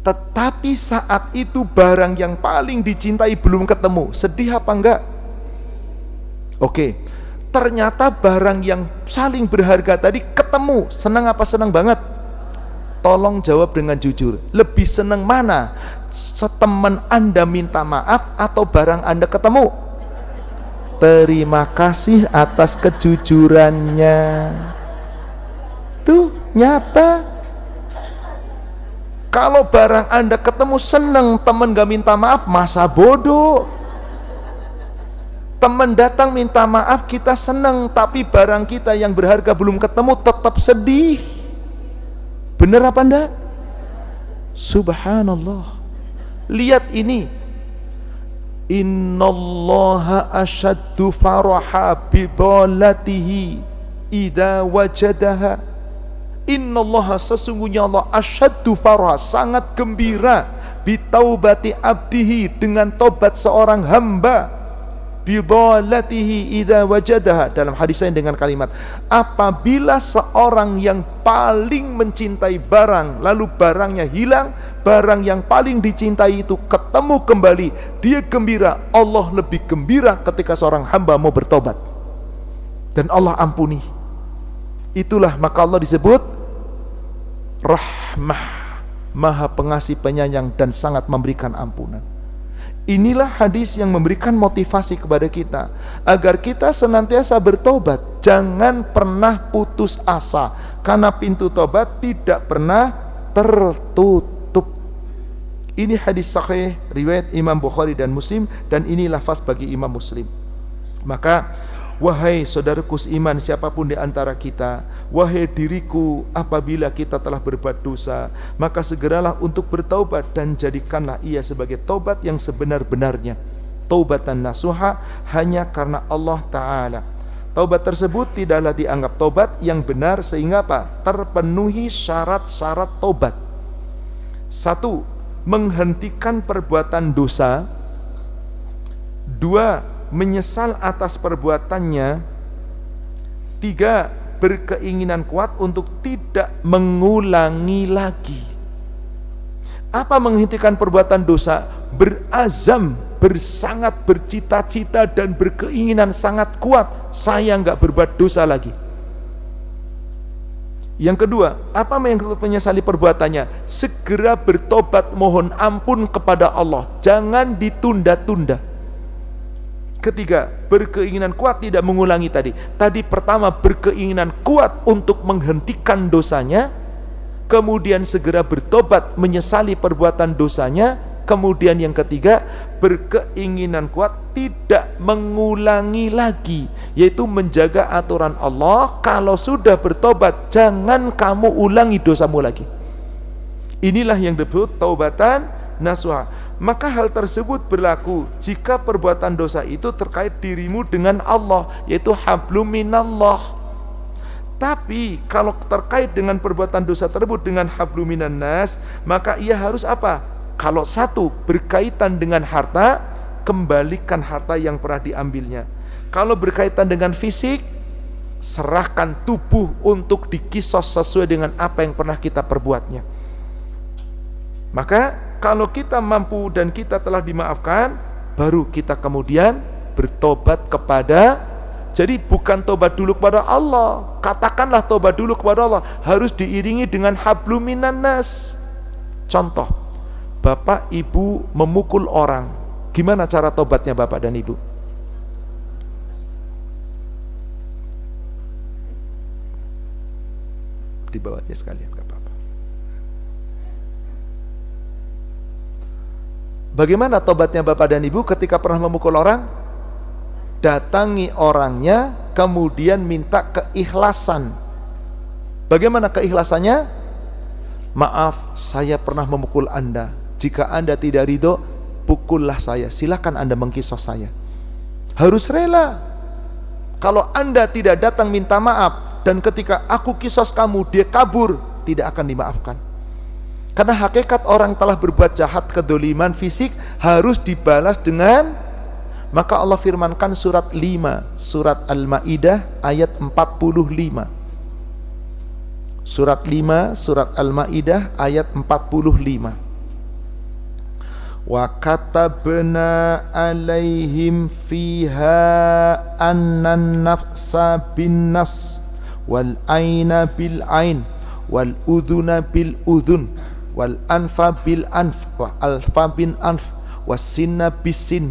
Speaker 2: Tetapi saat itu barang yang paling dicintai belum ketemu, sedih apa enggak? Oke, ternyata barang yang saling berharga tadi ketemu, senang apa senang banget? Tolong jawab dengan jujur, lebih senang mana? Seteman Anda minta maaf atau barang Anda ketemu? Terima kasih atas kejujurannya. Tuh, nyata. Kalau barang Anda ketemu seneng, temen gak minta maaf, masa bodoh. Temen datang minta maaf, kita seneng, tapi barang kita yang berharga belum ketemu, tetap sedih. Bener apa enggak? Subhanallah. Lihat ini, innallaha asyaddu faraha bidhalatihi idza wajadaha. Innallaha, sesungguhnya Allah, asyaddu faraha, sangat gembira, bitaubati abdihi, dengan tobat seorang hamba, bidhalatihi idza wajadaha. Dalam hadis lain dengan kalimat, apabila seorang yang paling mencintai barang lalu barangnya hilang, barang yang paling dicintai itu ketemu kembali, dia gembira. Allah lebih gembira ketika seorang hamba mau bertobat dan Allah ampuni. Itulah maka Allah disebut rahmah, maha pengasih penyayang dan sangat memberikan ampunan. Inilah hadis yang memberikan motivasi kepada kita agar kita senantiasa bertobat. Jangan pernah putus asa, karena pintu tobat tidak pernah tertutup. Ini hadis sahih riwayat Imam Bukhari dan Muslim, dan ini lafaz bagi Imam Muslim. Maka wahai saudaraku seiman, siapapun di antara kita, wahai diriku, apabila kita telah berbuat dosa, maka segeralah untuk bertaubat dan jadikanlah ia sebagai taubat yang sebenar-benarnya, taubatan nasuha, hanya karena Allah Ta'ala. Taubat tersebut tidaklah dianggap taubat yang benar sehingga apa? Terpenuhi syarat-syarat taubat. 1. Menghentikan perbuatan dosa. 2. Menyesal atas perbuatannya. 3. Berkeinginan kuat untuk tidak mengulangi lagi. Apa menghentikan perbuatan dosa? Berazam, bersangat, bercita-cita dan berkeinginan sangat kuat, saya nggak berbuat dosa lagi. Yang kedua, apa yang menyesali perbuatannya? Segera bertobat, mohon ampun kepada Allah, jangan ditunda-tunda. Ketiga, berkeinginan kuat tidak mengulangi tadi. Tadi pertama berkeinginan kuat untuk menghentikan dosanya, kemudian segera bertobat menyesali perbuatan dosanya, kemudian yang ketiga berkeinginan kuat tidak mengulangi lagi, yaitu menjaga aturan Allah. Kalau sudah bertobat, jangan kamu ulangi dosamu lagi. Inilah yang disebut taubatan nasuha. Maka hal tersebut berlaku jika perbuatan dosa itu terkait dirimu dengan Allah, yaitu hablum minallah. Tapi kalau terkait dengan perbuatan dosa tersebut dengan hablum minan nas, maka ia harus apa? Kalau satu berkaitan dengan harta, kembalikan harta yang pernah diambilnya. Kalau berkaitan dengan fisik, serahkan tubuh untuk dikisos sesuai dengan apa yang pernah kita perbuatnya. Maka kalau kita mampu dan kita telah dimaafkan, baru kita kemudian bertobat kepada. Jadi bukan tobat dulu kepada Allah, katakanlah tobat dulu kepada Allah, harus diiringi dengan hablum minan nas. Contoh, bapak ibu memukul orang, gimana cara tobatnya bapak dan ibu? Dibawa aja sekalian, gak apa-apa. Bagaimana tobatnya bapak dan ibu ketika pernah memukul orang? Datangi orangnya, kemudian minta keikhlasan. Bagaimana keikhlasannya? Maaf, saya pernah memukul Anda. Jika Anda tidak ridho, pukullah saya. Silakan Anda mengkisos saya. Harus rela. Kalau Anda tidak datang minta maaf, dan ketika aku kisos kamu, dia kabur, tidak akan dimaafkan. Karena hakikat orang telah berbuat jahat, kedoliman fisik harus dibalas dengan. Maka Allah firmankan surat 5, surat Al-Maidah ayat 45. Surat 5, surat Al-Maidah ayat 45. Wa katabna alaihim fiha annan nafsa bin nafs wal aina bil ain wal udhuna bil udhun wal anfa bil anf wa alfa bin anf was sinna bis sin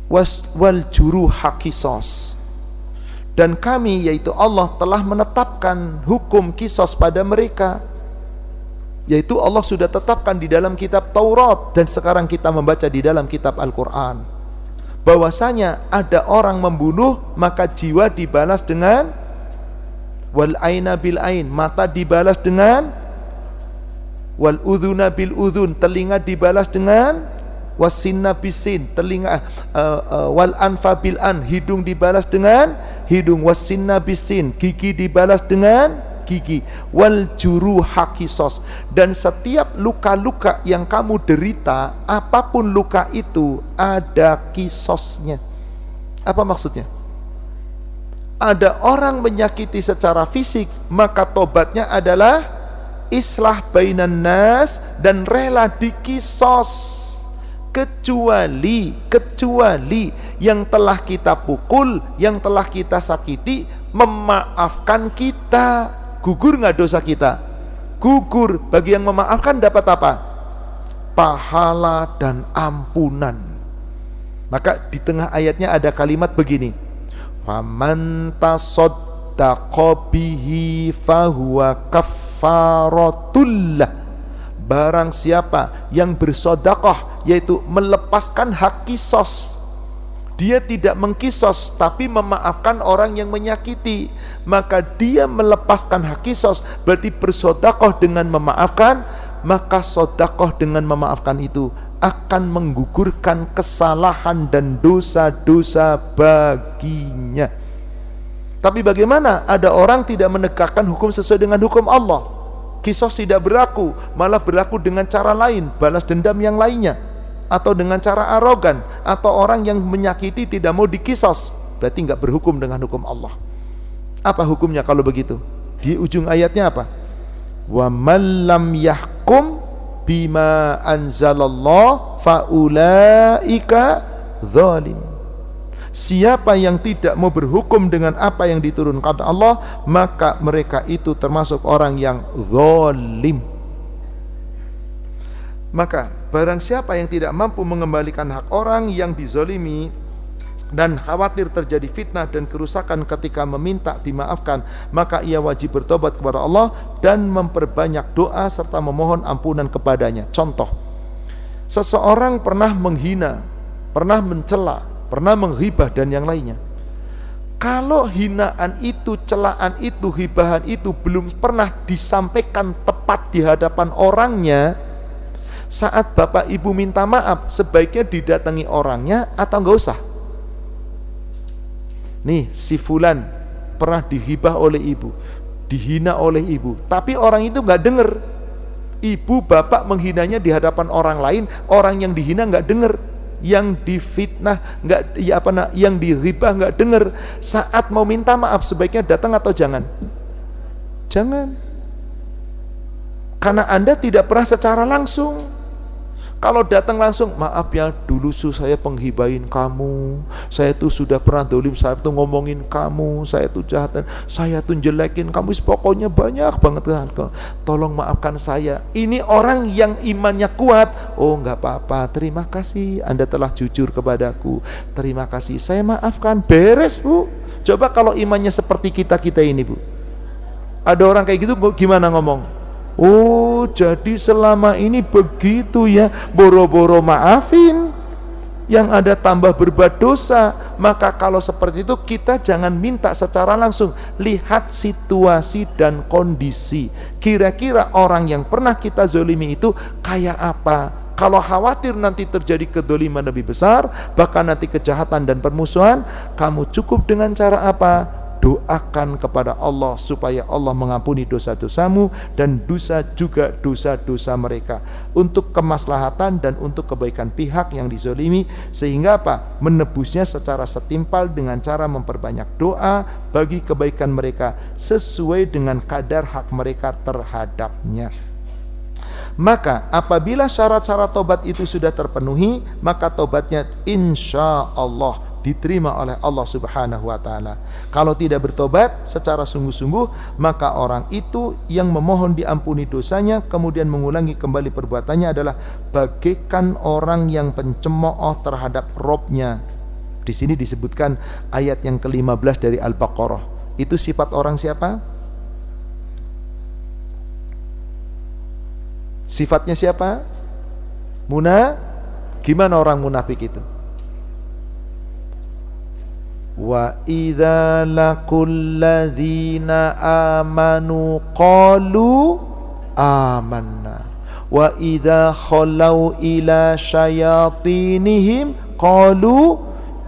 Speaker 2: wal juruha qisas. Dan kami, yaitu Allah, telah menetapkan hukum kisos pada mereka, yaitu Allah sudah tetapkan di dalam kitab Taurat, dan sekarang kita membaca di dalam kitab Al-Quran, bahwasanya ada orang membunuh, maka jiwa dibalas dengan wal aina bil ain, mata dibalas dengan wal udhuna bil udhun, telinga dibalas dengan wasinna bisin, telinga wal anfa bil an, hidung dibalas dengan hidung, wasinna bisin, gigi dibalas dengan gigi, wal juruha kisos, dan setiap luka-luka yang kamu derita, apapun luka itu, ada kisosnya. Apa maksudnya? Ada orang menyakiti secara fisik, maka tobatnya adalah islah bainan nas dan rela dikisos, kecuali yang telah kita pukul, yang telah kita sakiti, memaafkan kita. Gugur nggak dosa kita? Gugur. Bagi yang memaafkan dapat apa? Pahala dan ampunan. Maka di tengah ayatnya ada kalimat begini, faman tasaddaqa bihi fahuwa kaffaratullah. Barang siapa yang bersedekah, yaitu melepaskan hak kisos, dia tidak mengkisos tapi memaafkan orang yang menyakiti, maka dia melepaskan hak kisos, berarti bersedekah dengan memaafkan. Maka sedekah dengan memaafkan itu akan menggugurkan kesalahan dan dosa-dosa baginya. Tapi bagaimana ada orang tidak menegakkan hukum sesuai dengan hukum Allah? Kisos tidak berlaku, malah berlaku dengan cara lain, balas dendam yang lainnya, atau dengan cara arogan, atau orang yang menyakiti tidak mau dikisos, berarti nggak berhukum dengan hukum Allah. Apa hukumnya kalau begitu? Di ujung ayatnya apa? Wa man lam yahkum bima anzalallah faulaika zalim. Siapa yang tidak mau berhukum dengan apa yang diturunkan Allah, maka mereka itu termasuk orang yang zalim. Maka barang siapa yang tidak mampu mengembalikan hak orang yang dizalimi dan khawatir terjadi fitnah dan kerusakan ketika meminta dimaafkan, maka ia wajib bertobat kepada Allah dan memperbanyak doa serta memohon ampunan kepadanya. Contoh, seseorang pernah menghina, pernah mencela, pernah menghibah dan yang lainnya. Kalau hinaan itu, celaan itu, hibahan itu belum pernah disampaikan tepat di hadapan orangnya, saat bapak ibu minta maaf, sebaiknya didatangi orangnya atau enggak usah? Nih, si fulan pernah dihibah oleh ibu, dihina oleh ibu, tapi orang itu enggak dengar. Ibu bapak menghinanya di hadapan orang lain, orang yang dihina enggak dengar, yang difitnah enggak, yang dihibah enggak dengar. Saat mau minta maaf sebaiknya datang atau jangan? Jangan. Karena Anda tidak pernah secara langsung. Kalau datang langsung, maaf ya, dulu saya penghibahin kamu, saya tuh sudah pernah dolim, saya tuh ngomongin kamu, saya tuh jahat, saya tuh jelekin kamu, pokoknya banyak banget kan, tolong maafkan saya. Ini orang yang imannya kuat. Oh nggak apa-apa, terima kasih Anda telah jujur kepadaku, terima kasih, saya maafkan, beres bu. Coba kalau imannya seperti kita ini bu, ada orang kayak gitu gimana ngomong? Oh, jadi selama ini begitu ya, boro-boro maafin, yang ada tambah berbuat dosa. Maka kalau seperti itu kita jangan minta secara langsung, lihat situasi dan kondisi. Kira-kira orang yang pernah kita zolimi itu kayak apa? Kalau khawatir nanti terjadi kedoliman lebih besar, bahkan nanti kejahatan dan permusuhan, kamu cukup dengan cara apa? Doakan kepada Allah supaya Allah mengampuni dosa-dosamu dan juga dosa-dosa mereka, untuk kemaslahatan dan untuk kebaikan pihak yang dizolimi, sehingga apa? Menebusnya secara setimpal dengan cara memperbanyak doa bagi kebaikan mereka sesuai dengan kadar hak mereka terhadapnya. Maka apabila syarat-syarat tobat itu sudah terpenuhi, maka tobatnya insya Allah diterima oleh Allah Subhanahu wa ta'ala. Kalau tidak bertobat secara sungguh-sungguh, maka orang itu yang memohon diampuni dosanya kemudian mengulangi kembali perbuatannya adalah bagaikan orang yang pencemooh terhadap Robnya. Di sini disebutkan ayat yang ke-15 dari Al-Baqarah. Itu sifat orang siapa? Sifatnya siapa? Gimana orang munafik itu? Wa idza laqul ladzina amanu qalu amanna wa idza khalau ila syayatinihim qalu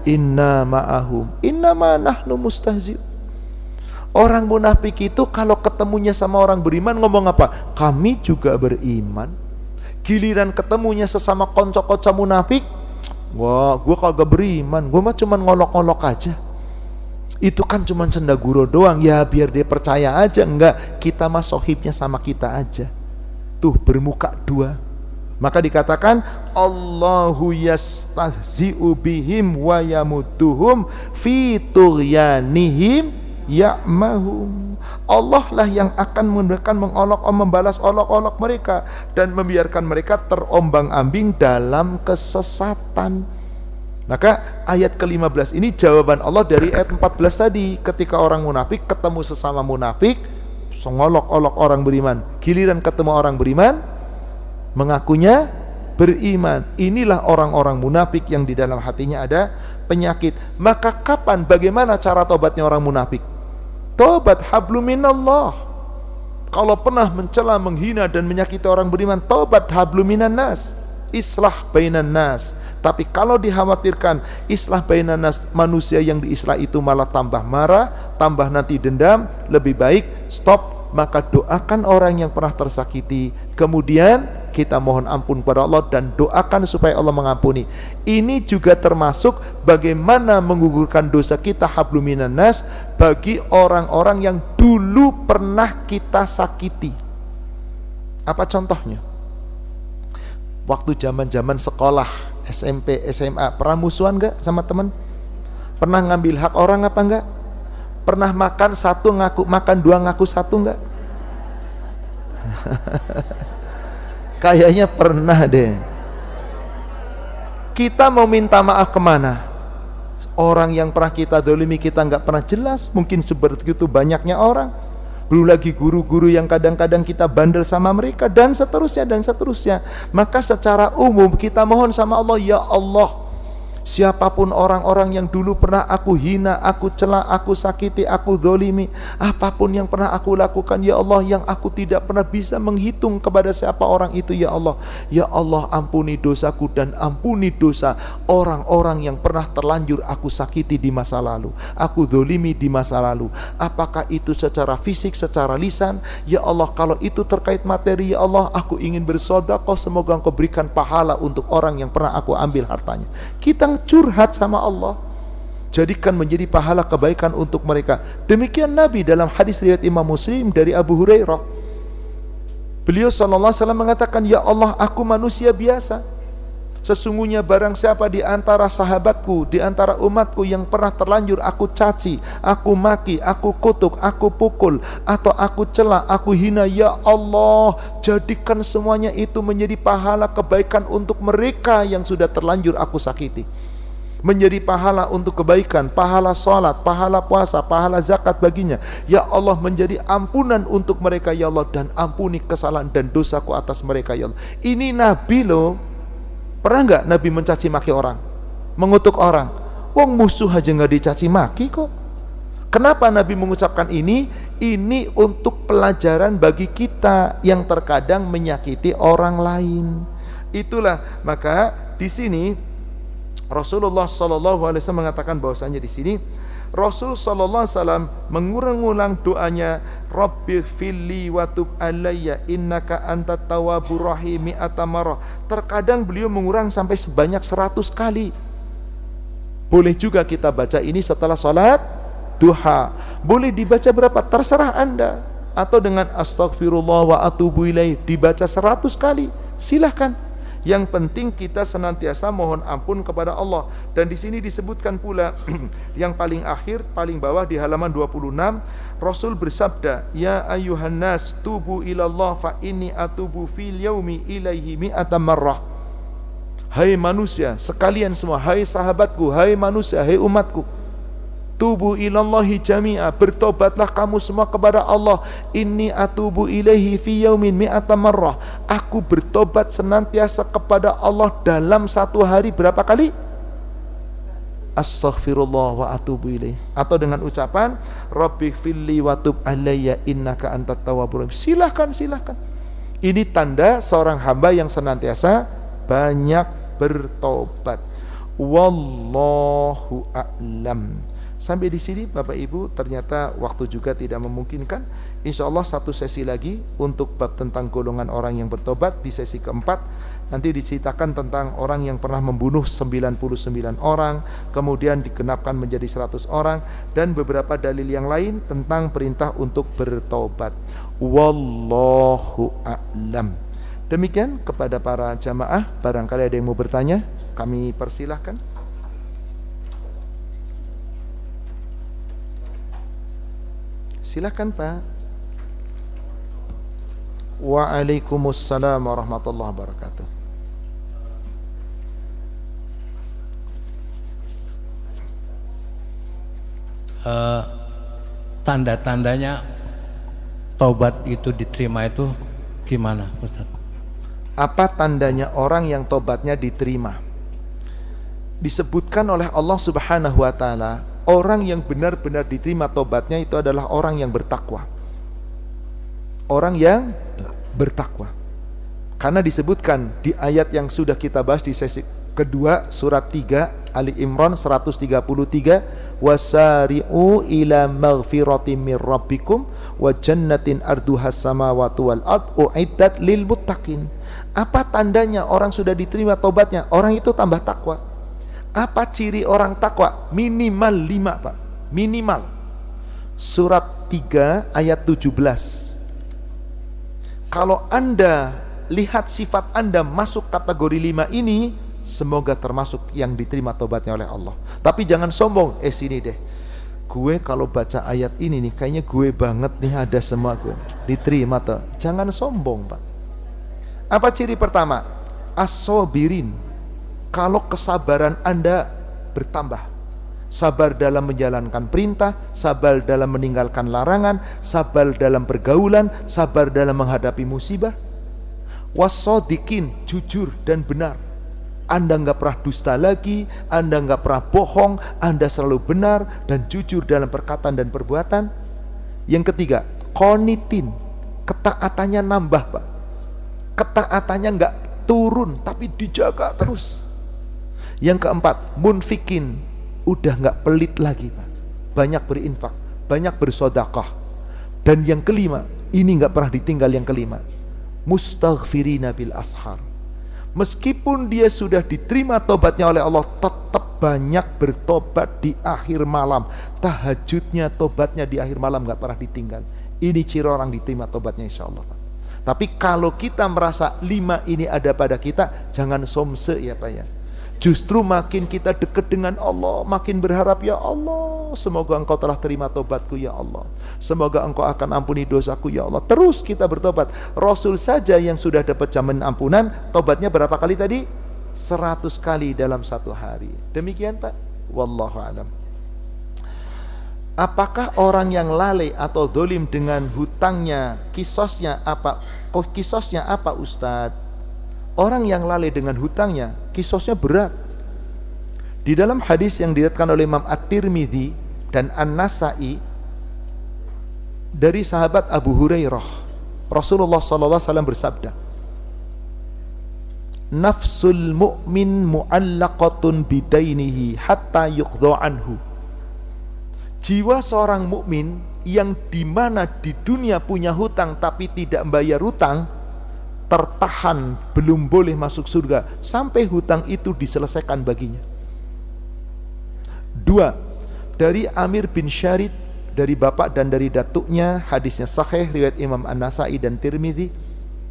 Speaker 2: inna ma'ahum innama nahnu mustahzi. Orang munafik itu kalau ketemunya sama orang beriman ngomong apa? Kami juga beriman. Giliran ketemunya sesama konco-konco munafik, wah gua kagak beriman, gua mah cuman ngolok-ngolok aja. Itu kan cuman cendaguro doang, ya biar dia percaya aja. Enggak, kita mah sohibnya sama kita aja. Tuh bermuka dua. Maka dikatakan Allahu yastahzi'u bihim wa yamudduhum fi tughyanihim ya'mahum. Allah lah yang akan membalas olok-olok mereka dan membiarkan mereka terombang-ambing dalam kesesatan. Maka ayat ke-15 ini jawaban Allah dari ayat 14 tadi. Ketika orang munafik ketemu sesama munafik, sengolok-olok orang beriman. Giliran ketemu orang beriman, mengakunya beriman. Inilah orang-orang munafik yang di dalam hatinya ada penyakit. Maka kapan, bagaimana cara tobatnya orang munafik? Tobat hablum minallah. Kalau pernah mencela, menghina dan menyakiti orang beriman, tobat hablum minan nas, islah bainan nas. Tapi kalau dikhawatirkan islah bainan nas, manusia yang diislah itu malah tambah marah, tambah nanti dendam, lebih baik stop. Maka doakan orang yang pernah tersakiti, kemudian kita mohon ampun kepada Allah dan doakan supaya Allah mengampuni. Ini juga termasuk bagaimana menggugurkan dosa kita hablum minan nas bagi orang-orang yang dulu pernah kita sakiti. Apa contohnya? Waktu zaman-zaman sekolah, SMP, SMA, pernah musuhan enggak sama teman? Pernah ngambil hak orang apa enggak? Pernah makan satu ngaku makan, dua ngaku satu enggak? Kayaknya pernah deh. Kita mau minta maaf kemana? Orang yang pernah kita dolimi kita nggak pernah jelas. Mungkin sebegitu banyaknya orang. Belum lagi guru-guru yang kadang-kadang kita bandel sama mereka, dan seterusnya dan seterusnya. Maka secara umum kita mohon sama Allah, ya Allah, siapapun orang-orang yang dulu pernah aku hina, aku cela, aku sakiti, aku zolimi, apapun yang pernah aku lakukan, ya Allah, yang aku tidak pernah bisa menghitung kepada siapa orang itu, ya Allah. Ya Allah, ampuni dosaku dan ampuni dosa orang-orang yang pernah terlanjur aku sakiti di masa lalu, aku zolimi di masa lalu. Apakah itu secara fisik, secara lisan? Ya Allah, kalau itu terkait materi, ya Allah, aku ingin bersedekah, semoga Engkau berikan pahala untuk orang yang pernah aku ambil hartanya. Kita curhat sama Allah, jadikan menjadi pahala kebaikan untuk mereka. Demikian Nabi dalam hadis riwayat Imam Muslim dari Abu Hurairah. Beliau sallallahu alaihi wasallam mengatakan, ya Allah, aku manusia biasa. Sesungguhnya barang siapa di antara sahabatku, di antara umatku yang pernah terlanjur aku caci, aku maki, aku kutuk, aku pukul, atau aku cela, aku hina, ya Allah, jadikan semuanya itu menjadi pahala kebaikan untuk mereka yang sudah terlanjur aku sakiti. Menjadi pahala untuk kebaikan, pahala salat, pahala puasa, pahala zakat baginya. Ya Allah, menjadi ampunan untuk mereka, ya Allah, dan ampuni kesalahan dan dosaku atas mereka, ya Allah. Ini Nabi loh. Pernah nggak Nabi mencaci maki orang, mengutuk orang? Wong musuh aja nggak dicaci maki kok. Kenapa Nabi mengucapkan ini? Ini untuk pelajaran bagi kita yang terkadang menyakiti orang lain. Itulah, maka di sini Rasulullah SAW mengatakan bahwasanya di sini Rasul SAW mengulang-ulang doanya, Rabbi fili wa tub alayya innaka antat tawwabur rahim mi'ata marrah. Terkadang beliau mengurang sampai sebanyak 100 kali. Boleh juga kita baca ini setelah salat duha. Boleh dibaca berapa? Terserah Anda. Atau dengan astaghfirullah wa atubu ilaih dibaca 100 kali. Silahkan. Yang penting kita senantiasa mohon ampun kepada Allah. Dan di sini disebutkan pula yang paling akhir, paling bawah di halaman 26, Rasul bersabda, ya ayuhan nas tubu ilallah fa inni atubu fil yaumi ilaihi mi'ata marrah. Hai manusia sekalian semua, hai sahabatku, hai manusia, hai umatku, tubu ilallahi jami'a, bertobatlah kamu semua kepada Allah. Inni atubu ilaihi fi yaumin mi'ata marrah, aku bertobat senantiasa kepada Allah dalam satu hari berapa kali? Astaghfirullah wa atubu ilaih. Atau dengan ucapan Rabbighfirli wa tub alayya innaka antat tawwabur rahim. Silahkan. Ini tanda seorang hamba yang senantiasa banyak bertobat. Wallahu a'lam. Sampai di sini Bapak Ibu, ternyata waktu juga tidak memungkinkan. Insya Allah satu sesi lagi untuk bab tentang golongan orang yang bertobat di sesi keempat. Nanti diceritakan tentang orang yang pernah membunuh 99 orang, kemudian digenapkan menjadi 100 orang, dan beberapa dalil yang lain tentang perintah untuk bertobat. Wallahu a'lam. Demikian kepada para jamaah, barangkali ada yang mau bertanya, kami persilahkan. Silakan Pak. Waalaikumsalam warahmatullahi wabarakatuh.
Speaker 1: Tanda-tandanya taubat itu diterima itu gimana, Ustaz?
Speaker 2: Apa tandanya orang yang tobatnya diterima? Disebutkan oleh Allah Subhanahu wa taala, orang yang benar-benar diterima tobatnya itu adalah orang yang bertakwa. Orang yang bertakwa. Karena disebutkan di ayat yang sudah kita bahas di sesi kedua surat 3 Ali Imran 133, wasari'u ila maghfiratin mir rabbikum wa jannatin arduhas samawati wal ard uiddat lil muttaqin. Apa tandanya orang sudah diterima tobatnya? Orang itu tambah takwa. Apa ciri orang takwa? Minimal 5 Pak. Minimal. Surat 3 ayat 17. Kalau Anda lihat sifat Anda masuk kategori 5 ini, semoga termasuk yang diterima tobatnya oleh Allah. Tapi jangan sombong. Sini deh, gue kalau baca ayat ini nih kayaknya gue banget nih, ada semua gue diterima toh. Jangan sombong Pak. Apa ciri pertama? As-sabirin. Kalau kesabaran Anda bertambah, sabar dalam menjalankan perintah, sabar dalam meninggalkan larangan, sabar dalam pergaulan, sabar dalam menghadapi musibah. Was-shadiqin, jujur dan benar. Anda nggak pernah dusta lagi, Anda nggak pernah bohong, Anda selalu benar dan jujur dalam perkataan dan perbuatan. Yang ketiga, qanitin, ketaatannya nambah Pak. Ketaatannya nggak turun tapi dijaga terus. Yang keempat, munfikin, udah nggak pelit lagi Pak, banyak berinfak, banyak bersedekah. Dan yang kelima, ini nggak pernah ditinggal, yang kelima, mustaghfirina bil ashar. Meskipun dia sudah diterima tobatnya oleh Allah, tetap banyak bertobat di akhir malam. Tahajudnya, tobatnya di akhir malam nggak pernah ditinggal. Ini ciri orang diterima tobatnya insya Allah Pak. Tapi kalau kita merasa 5 ini ada pada kita, jangan somse ya Pak ya. Justru makin kita dekat dengan Allah, makin berharap, ya Allah, semoga Engkau telah terima tobatku ya Allah, semoga Engkau akan ampuni dosaku ya Allah. Terus kita bertobat. Rasul saja yang sudah dapat jaminan ampunan, tobatnya berapa kali tadi? 100 kali dalam satu hari. Demikian Pak. Wallahu a'lam. Apakah orang yang lalai atau dolim dengan hutangnya, kisosnya apa? Kisosnya apa Ustadz? Orang yang lalai dengan hutangnya, kisosnya berat. Di dalam hadis yang diriwayatkan oleh Imam At-Tirmidzi dan An-Nasa'i dari sahabat Abu Hurairah, Rasulullah SAW bersabda, nafsul mu'min mu'allaqatun bidainihi hatta yuqdha anhu. Jiwa seorang mukmin yang dimana di dunia punya hutang tapi tidak membayar hutang, tertahan, belum boleh masuk surga sampai hutang itu diselesaikan baginya. 2, dari Amir bin Syarid, dari bapak dan dari datuknya, hadisnya sahih riwayat Imam An-Nasa'i dan Tirmidzi,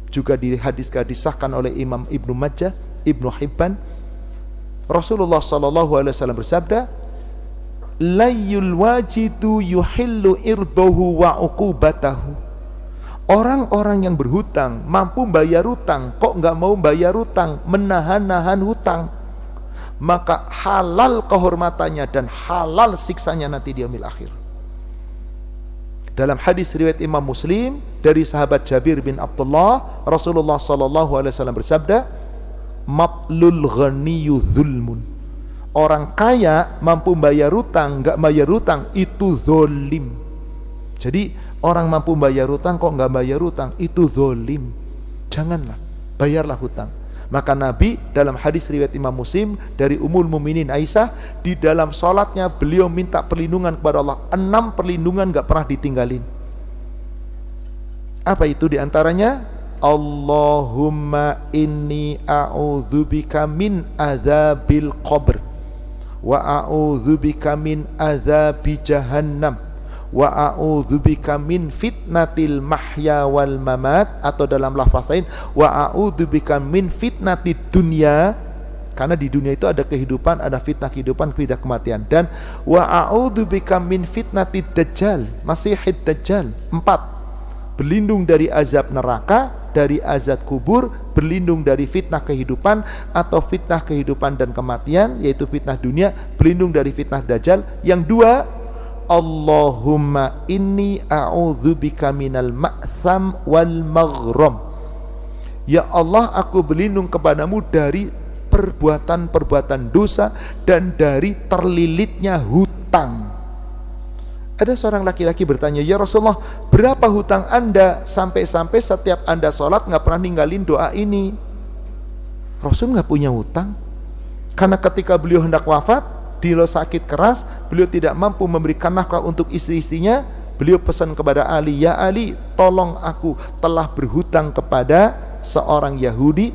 Speaker 2: juga disahkan oleh Imam Ibnu Majah, Ibnu Hibban. Rasulullah SAW bersabda, layyul wajidu yuhillu irdahu wa uqubatahu. Orang-orang yang berhutang, mampu bayar hutang, kok nggak mau bayar hutang, menahan-nahan hutang, maka halal kehormatannya dan halal siksanya nanti di yaumil akhir. Dalam hadis riwayat Imam Muslim dari sahabat Jabir bin Abdullah, Rasulullah sallallahu alaihi wasallam bersabda, "Matlul ghaniyyu dzulmun." Orang kaya mampu bayar hutang, enggak bayar hutang itu zalim. Jadi orang mampu bayar hutang kok enggak bayar hutang itu zalim. Janganlah, bayarlah hutang. Maka Nabi dalam hadis riwayat Imam Muslim dari Ummul Mukminin Aisyah, di dalam sholatnya beliau minta perlindungan kepada Allah, 6 perlindungan gak pernah ditinggalin. Apa itu diantaranya? Allahumma inni a'udzubika min adzabil qabr wa a'udzubika min adzabi jahannam wa a'udzubika min fitnatil mahya wal mamat, atau dalam lafaz lain wa a'udzubika min fitnatid dunya, karena di dunia itu ada kehidupan, ada fitnah kehidupan, fitnah kematian, dan wa a'udzubika min fitnatid dajjal, masihid dajjal. 4, berlindung dari azab neraka, dari azab kubur, berlindung dari fitnah kehidupan atau fitnah kehidupan dan kematian, yaitu fitnah dunia, berlindung dari fitnah dajjal. Yang 2, Allahumma inni a'udzubika minal ma'tham wal maghram. Ya Allah, aku berlindung kepadamu dari perbuatan-perbuatan dosa dan dari terlilitnya hutang. Ada seorang laki-laki bertanya, "Ya Rasulullah, berapa hutang Anda sampai-sampai setiap Anda sholat nggak pernah ninggalin doa ini?" Rasul nggak punya hutang, karena ketika beliau hendak wafat, beliau sakit keras, beliau tidak mampu memberikan nafkah untuk istri-istrinya. Beliau pesan kepada Ali, "Ya Ali, tolong aku, telah berhutang kepada seorang Yahudi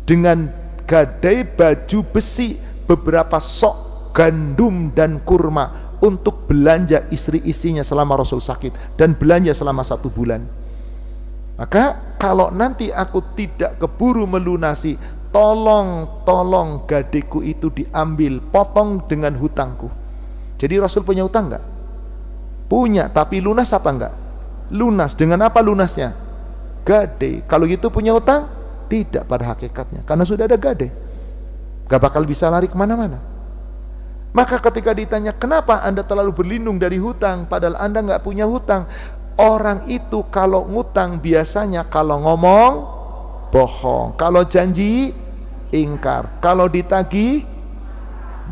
Speaker 2: dengan gadai baju besi, beberapa sok gandum dan kurma untuk belanja istri-istrinya selama Rasul sakit, dan belanja selama 1 bulan. Maka kalau nanti aku tidak keburu melunasi, tolong gadeku itu diambil, potong dengan hutangku." Jadi Rasul punya hutang enggak? Punya, tapi lunas apa enggak? Lunas. Dengan apa lunasnya? Gade. Kalau gitu punya hutang? Tidak pada hakikatnya, karena sudah ada gade, gak bakal bisa lari kemana-mana. Maka ketika ditanya, "Kenapa Anda terlalu berlindung dari hutang padahal Anda enggak punya hutang?" Orang itu kalau ngutang biasanya kalau ngomong bohong, kalau janji ingkar, kalau ditagih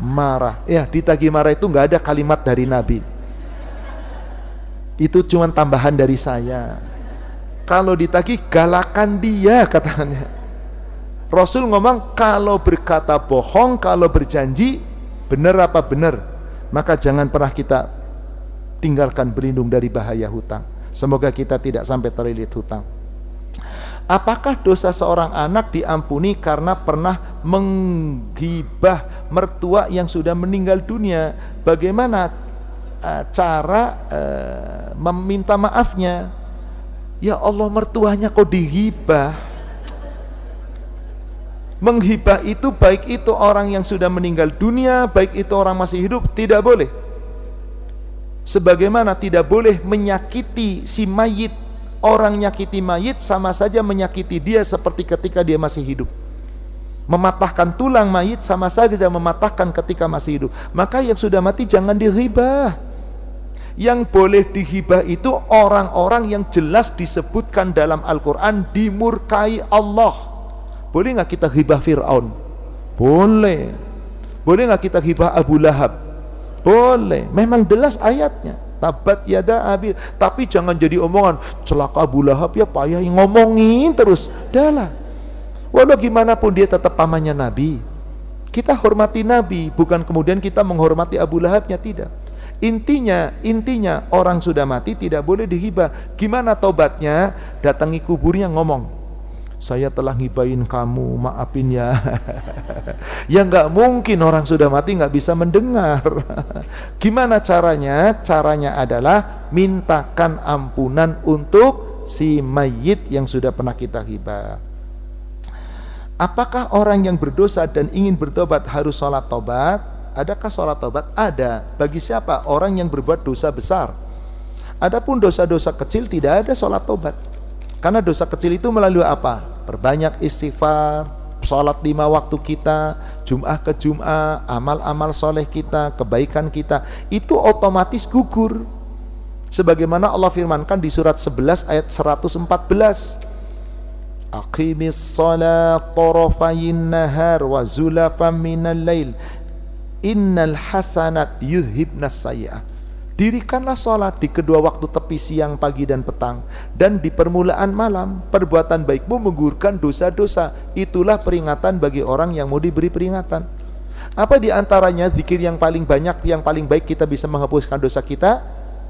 Speaker 2: marah. Ya, ditagih marah itu nggak ada kalimat dari Nabi, itu cuma tambahan dari saya. Kalau ditagih galakan dia, katanya. Rasul ngomong kalau berkata bohong, kalau berjanji benar apa benar, maka jangan pernah kita tinggalkan berlindung dari bahaya hutang. Semoga kita tidak sampai terlilit hutang. Apakah dosa seorang anak diampuni karena pernah menggibah mertua yang sudah meninggal dunia? Bagaimana cara meminta maafnya? Ya Allah, mertuanya kok digibah? Menghibah itu baik itu orang yang sudah meninggal dunia, baik itu orang masih hidup, tidak boleh. Sebagaimana tidak boleh menyakiti si mayit. Orang nyakiti mayit sama saja menyakiti dia seperti ketika dia masih hidup. Mematahkan tulang mayit sama saja mematahkan ketika masih hidup. Maka yang sudah mati jangan dihibah. Yang boleh dihibah itu orang-orang yang jelas disebutkan dalam Al-Quran dimurkai Allah. Boleh nggak kita hibah Fir'aun? Boleh. Boleh nggak kita hibah Abu Lahab? Boleh. Memang jelas ayatnya. Tabat yada abil. Tapi jangan jadi omongan, celaka Abu Lahab ya payah, ngomongin terus. Dahlah. Walau gimana pun dia tetap pamannya Nabi. Kita hormati Nabi, bukan kemudian kita menghormati Abu Lahabnya, tidak. Intinya orang sudah mati tidak boleh dihibah. Gimana tobatnya? Datangi kuburnya, ngomong, "Saya telah ngibahin kamu, maafin ya." Ya nggak mungkin, orang sudah mati nggak bisa mendengar. Gimana caranya? Caranya adalah mintakan ampunan untuk si mayit yang sudah pernah kita hibah. Apakah orang yang berdosa dan ingin bertobat harus sholat tobat? Adakah sholat tobat? Ada. Bagi siapa? Orang yang berbuat dosa besar. Adapun dosa-dosa kecil tidak ada sholat tobat. Karena dosa kecil itu melalui apa? Perbanyak istighfar, sholat 5 waktu kita, Jum'ah ke Jum'ah, amal-amal soleh kita, kebaikan kita, itu otomatis gugur. Sebagaimana Allah firmankan di surat 11 ayat 114. Aqimis shalat tarafayin nahar wa zulafan minal lail innal hasanat yudhibnas sayyi'ah. Dirikanlah sholat di kedua waktu tepi siang, pagi dan petang, dan di permulaan malam. Perbuatan baikmu menggugurkan dosa-dosa. Itulah peringatan bagi orang yang mau diberi peringatan. Apa di antaranya zikir yang paling banyak, yang paling baik kita bisa menghapuskan dosa kita?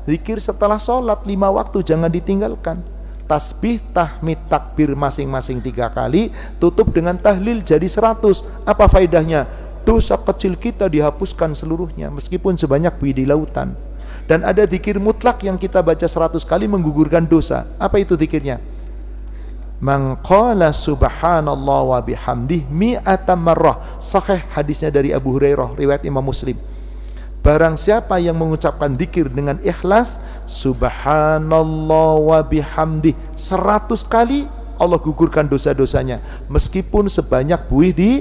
Speaker 2: Zikir setelah sholat 5 waktu, jangan ditinggalkan. Tasbih, tahmid, takbir masing-masing 3 kali, tutup dengan tahlil jadi 100. Apa faedahnya? Dosa kecil kita dihapuskan seluruhnya, meskipun sebanyak buih di lautan. Dan ada zikir mutlak yang kita baca 100 kali menggugurkan dosa. Apa itu zikirnya? Man qala subhanallah wa bihamdih mi'ata marrah. Sahih hadisnya dari Abu Hurairah, riwayat Imam Muslim. Barang siapa yang mengucapkan zikir dengan ikhlas, subhanallah wa bihamdih 100 kali, Allah gugurkan dosa-dosanya, meskipun sebanyak buih di.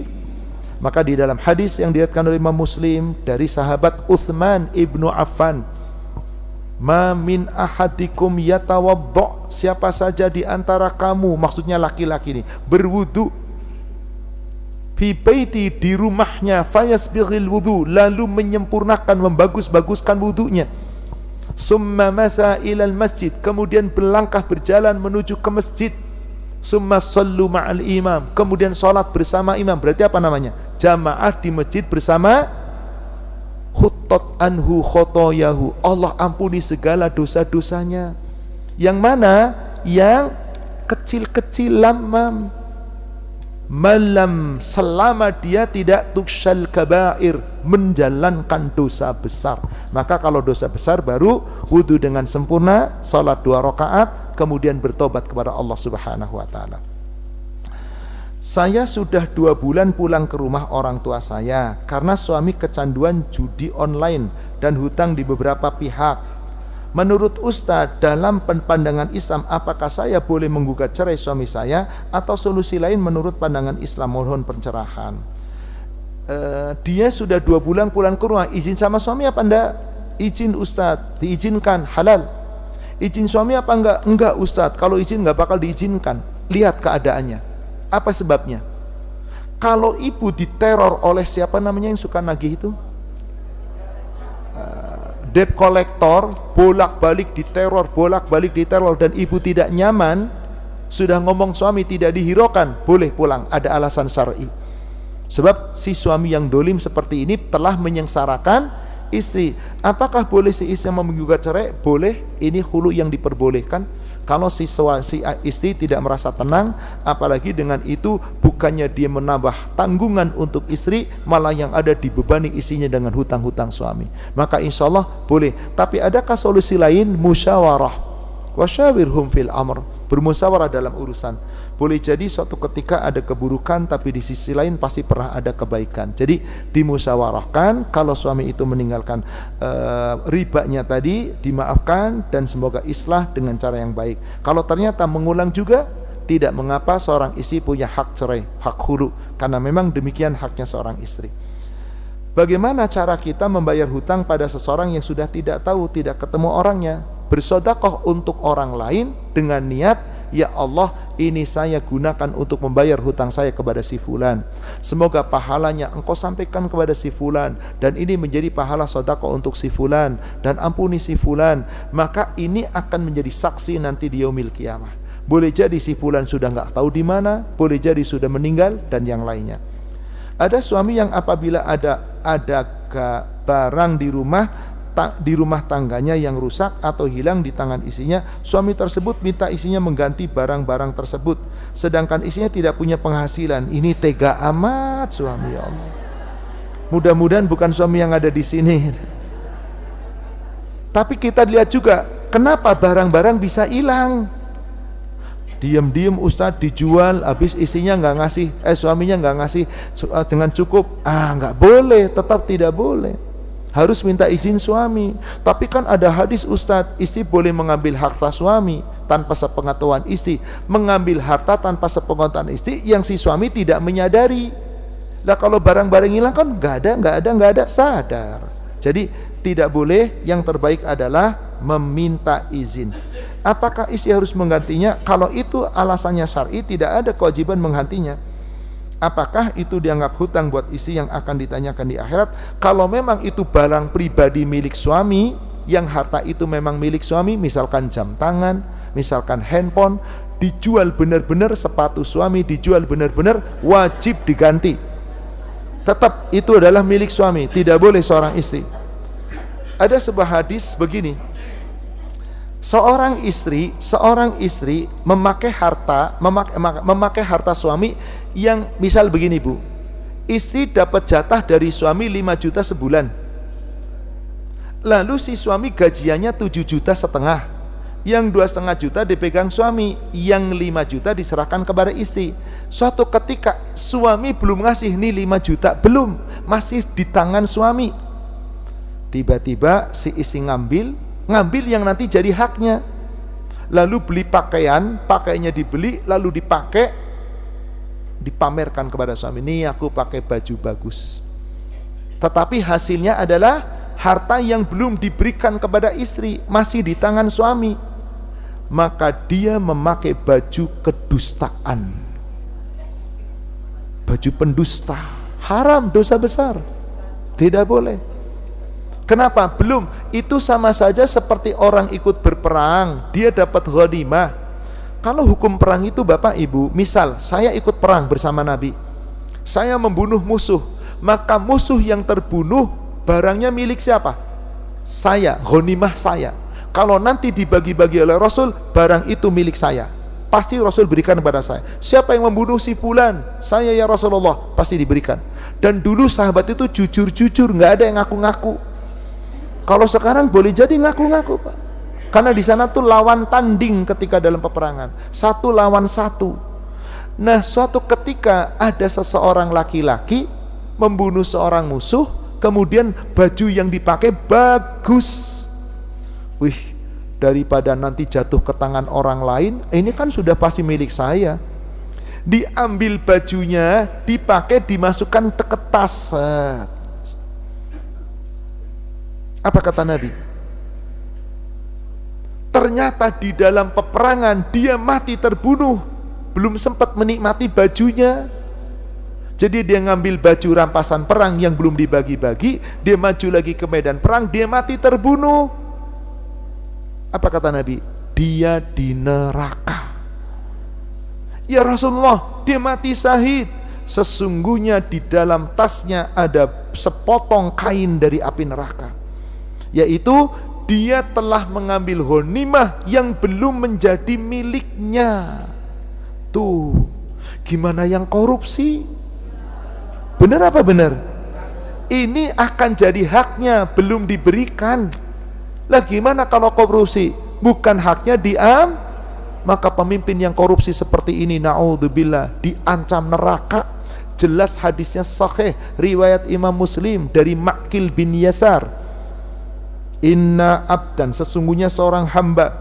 Speaker 2: Maka di dalam hadis yang diriwayatkan oleh Imam Muslim dari sahabat Utsman ibnu Affan, ma min ahadikum yatawaddo, siapa saja di antara kamu, maksudnya laki-laki ini, berwudu fi baiti, di rumahnya, fayasbighil wudu, lalu menyempurnakan, membagus-baguskan wudunya, summa masa ilal masjid, kemudian berlangkah berjalan menuju ke masjid, summa sallu ma'al imam, kemudian sholat bersama imam, berarti apa namanya? Jamaah di masjid bersama. Khuttat anhu khotoyahu, Allah ampuni segala dosa-dosanya. Yang mana? Yang kecil-kecil, lamam malam, selama dia tidak tukshal kabair, menjalankan dosa besar. Maka kalau dosa besar baru wudu dengan sempurna, salat 2 rakaat, kemudian bertobat kepada Allah Subhanahu wa taala. Saya sudah 2 bulan pulang ke rumah orang tua saya karena suami kecanduan judi online dan hutang di beberapa pihak. Menurut Ustadz, dalam pandangan Islam, apakah saya boleh menggugat cerai suami saya atau solusi lain menurut pandangan Islam? Mohon pencerahan. Dia sudah 2 bulan pulang ke rumah, izin sama suami apa enggak? Izin Ustadz, diizinkan, halal. Izin suami apa enggak? Enggak Ustadz, kalau izin enggak bakal diizinkan. Lihat keadaannya. Apa sebabnya? Kalau ibu diteror oleh siapa namanya yang suka nagih itu? Debt collector, bolak-balik diteror, dan ibu tidak nyaman, sudah ngomong suami tidak dihiraukan, boleh pulang, ada alasan syar'i. Sebab si suami yang dolim seperti ini telah menyengsarakan istri. Apakah boleh si istri menggugat cerai? Boleh, ini hulu yang diperbolehkan. Kalau si istri tidak merasa tenang, apalagi dengan itu bukannya dia menambah tanggungan untuk istri, malah yang ada dibebani istrinya dengan hutang-hutang suami. Maka insya Allah boleh. Tapi adakah solusi lain? Musyawarah. Wasyawirhum fil amr, bermusyawarah dalam urusan. Boleh jadi suatu ketika ada keburukan, tapi di sisi lain pasti pernah ada kebaikan. Jadi dimusyawarahkan, kalau suami itu meninggalkan ribanya tadi, dimaafkan dan semoga islah dengan cara yang baik. Kalau ternyata mengulang juga, tidak mengapa, seorang istri punya hak cerai, hak hulu, karena memang demikian haknya seorang istri. Bagaimana cara kita membayar hutang pada seseorang yang sudah tidak tahu, tidak ketemu orangnya? Bersedekah untuk orang lain dengan niat, ya Allah, ini saya gunakan untuk membayar hutang saya kepada si fulan. Semoga pahalanya engkau sampaikan kepada si fulan, dan ini menjadi pahala sedekah untuk si fulan, dan ampuni si fulan. Maka ini akan menjadi saksi nanti di yaumil qiyamah. Boleh jadi si fulan sudah enggak tahu di mana, boleh jadi sudah meninggal, dan yang lainnya. Ada suami yang apabila ada barang di rumah tangganya yang rusak atau hilang di tangan istrinya, suami tersebut minta istrinya mengganti barang-barang tersebut, sedangkan istrinya tidak punya penghasilan. Ini tega amat suami, ya Allah. Mudah-mudahan bukan suami yang ada di sini. Tapi kita lihat juga, kenapa barang-barang bisa hilang? Diam-diam Ustadz dijual, habis istrinya nggak ngasih, suaminya nggak ngasih dengan cukup. Nggak boleh, tetap tidak boleh. harus minta izin suami. Tapi kan ada hadis Ustadz, istri boleh mengambil harta suami tanpa sepengetahuan istri, mengambil harta tanpa sepengetahuan istri yang si suami tidak menyadari. Lah kalau barang-barang hilang kan nggak ada, sadar. Jadi tidak boleh, yang terbaik adalah meminta izin. Apakah istri harus menggantinya? Kalau itu alasannya syar'i, tidak ada kewajiban menggantinya. Apakah itu dianggap hutang buat istri yang akan ditanyakan di akhirat? Kalau memang itu barang pribadi milik suami, yang harta itu memang milik suami, misalkan jam tangan, misalkan handphone, dijual benar-benar, sepatu suami dijual benar-benar, wajib diganti. Tetap itu adalah milik suami, tidak boleh seorang istri. Ada sebuah hadis begini, seorang istri memakai harta suami yang misal begini Bu, istri dapat jatah dari suami 5 juta sebulan, lalu si suami gajiannya 7,5 juta, yang 2,5 juta dipegang suami, yang 5 juta diserahkan kepada istri. Suatu ketika suami belum ngasih nih 5 juta, belum, masih di tangan suami. Tiba-tiba si istri ngambil yang nanti jadi haknya, lalu beli pakaiannya dibeli, lalu dipakai, dipamerkan kepada suami, nih aku pakai baju bagus. Tetapi hasilnya adalah harta yang belum diberikan kepada istri, masih di tangan suami. Maka dia memakai baju kedustaan, baju pendusta, haram, dosa besar, tidak boleh. Kenapa? Belum, itu sama saja seperti orang ikut berperang, dia dapat ghanimah. Kalau hukum perang itu Bapak Ibu, misal saya ikut perang bersama Nabi, saya membunuh musuh, maka musuh yang terbunuh barangnya milik siapa? Saya, ghanimah saya. Kalau nanti dibagi-bagi oleh Rasul, barang itu milik saya, pasti Rasul berikan kepada saya. Siapa yang membunuh si fulan? Saya ya Rasulullah, pasti diberikan. Dan dulu sahabat itu jujur-jujur, nggak ada yang ngaku-ngaku. Kalau sekarang boleh jadi ngaku-ngaku Pak, karena di sana tuh lawan tanding ketika dalam peperangan, 1 lawan 1. Nah suatu ketika ada seseorang laki-laki membunuh seorang musuh, kemudian baju yang dipakai bagus. Wih, daripada nanti jatuh ke tangan orang lain, ini kan sudah pasti milik saya. Diambil bajunya, dipakai, dimasukkan ke tas. Apa kata Nabi? Ternyata di dalam peperangan dia mati terbunuh, belum sempat menikmati bajunya. Jadi dia ngambil baju rampasan perang yang belum dibagi-bagi, dia maju lagi ke medan perang, dia mati terbunuh. Apa kata Nabi? Dia di neraka. Ya Rasulullah, dia mati syahid. Sesungguhnya di dalam tasnya ada sepotong kain dari api neraka, yaitu dia telah mengambil ghanimah yang belum menjadi miliknya. Tuh, gimana yang korupsi? Benar apa benar? Ini akan jadi haknya, belum diberikan. Lah gimana kalau korupsi? Bukan haknya diam, maka pemimpin yang korupsi seperti ini, naudzubillah, diancam neraka. Jelas hadisnya sahih, riwayat Imam Muslim dari Ma'qil bin Yasar. Inna abdan, sesungguhnya seorang hamba,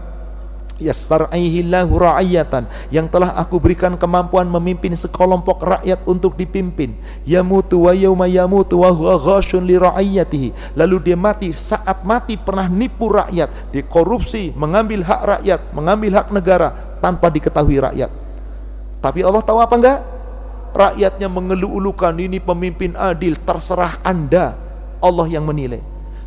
Speaker 2: yastar'ihillahu ra'iyatan, yang telah aku berikan kemampuan memimpin sekelompok rakyat untuk dipimpin, yamutu wa yawma yamutu wa huwa ghashun li ra'iyatihi, lalu dia mati, saat mati pernah nipu rakyat, dikorupsi, mengambil hak rakyat, mengambil hak negara tanpa diketahui rakyat. Tapi Allah tahu apa enggak? Rakyatnya mengeluh-ulukan, ini pemimpin adil, terserah Anda, Allah yang menilai.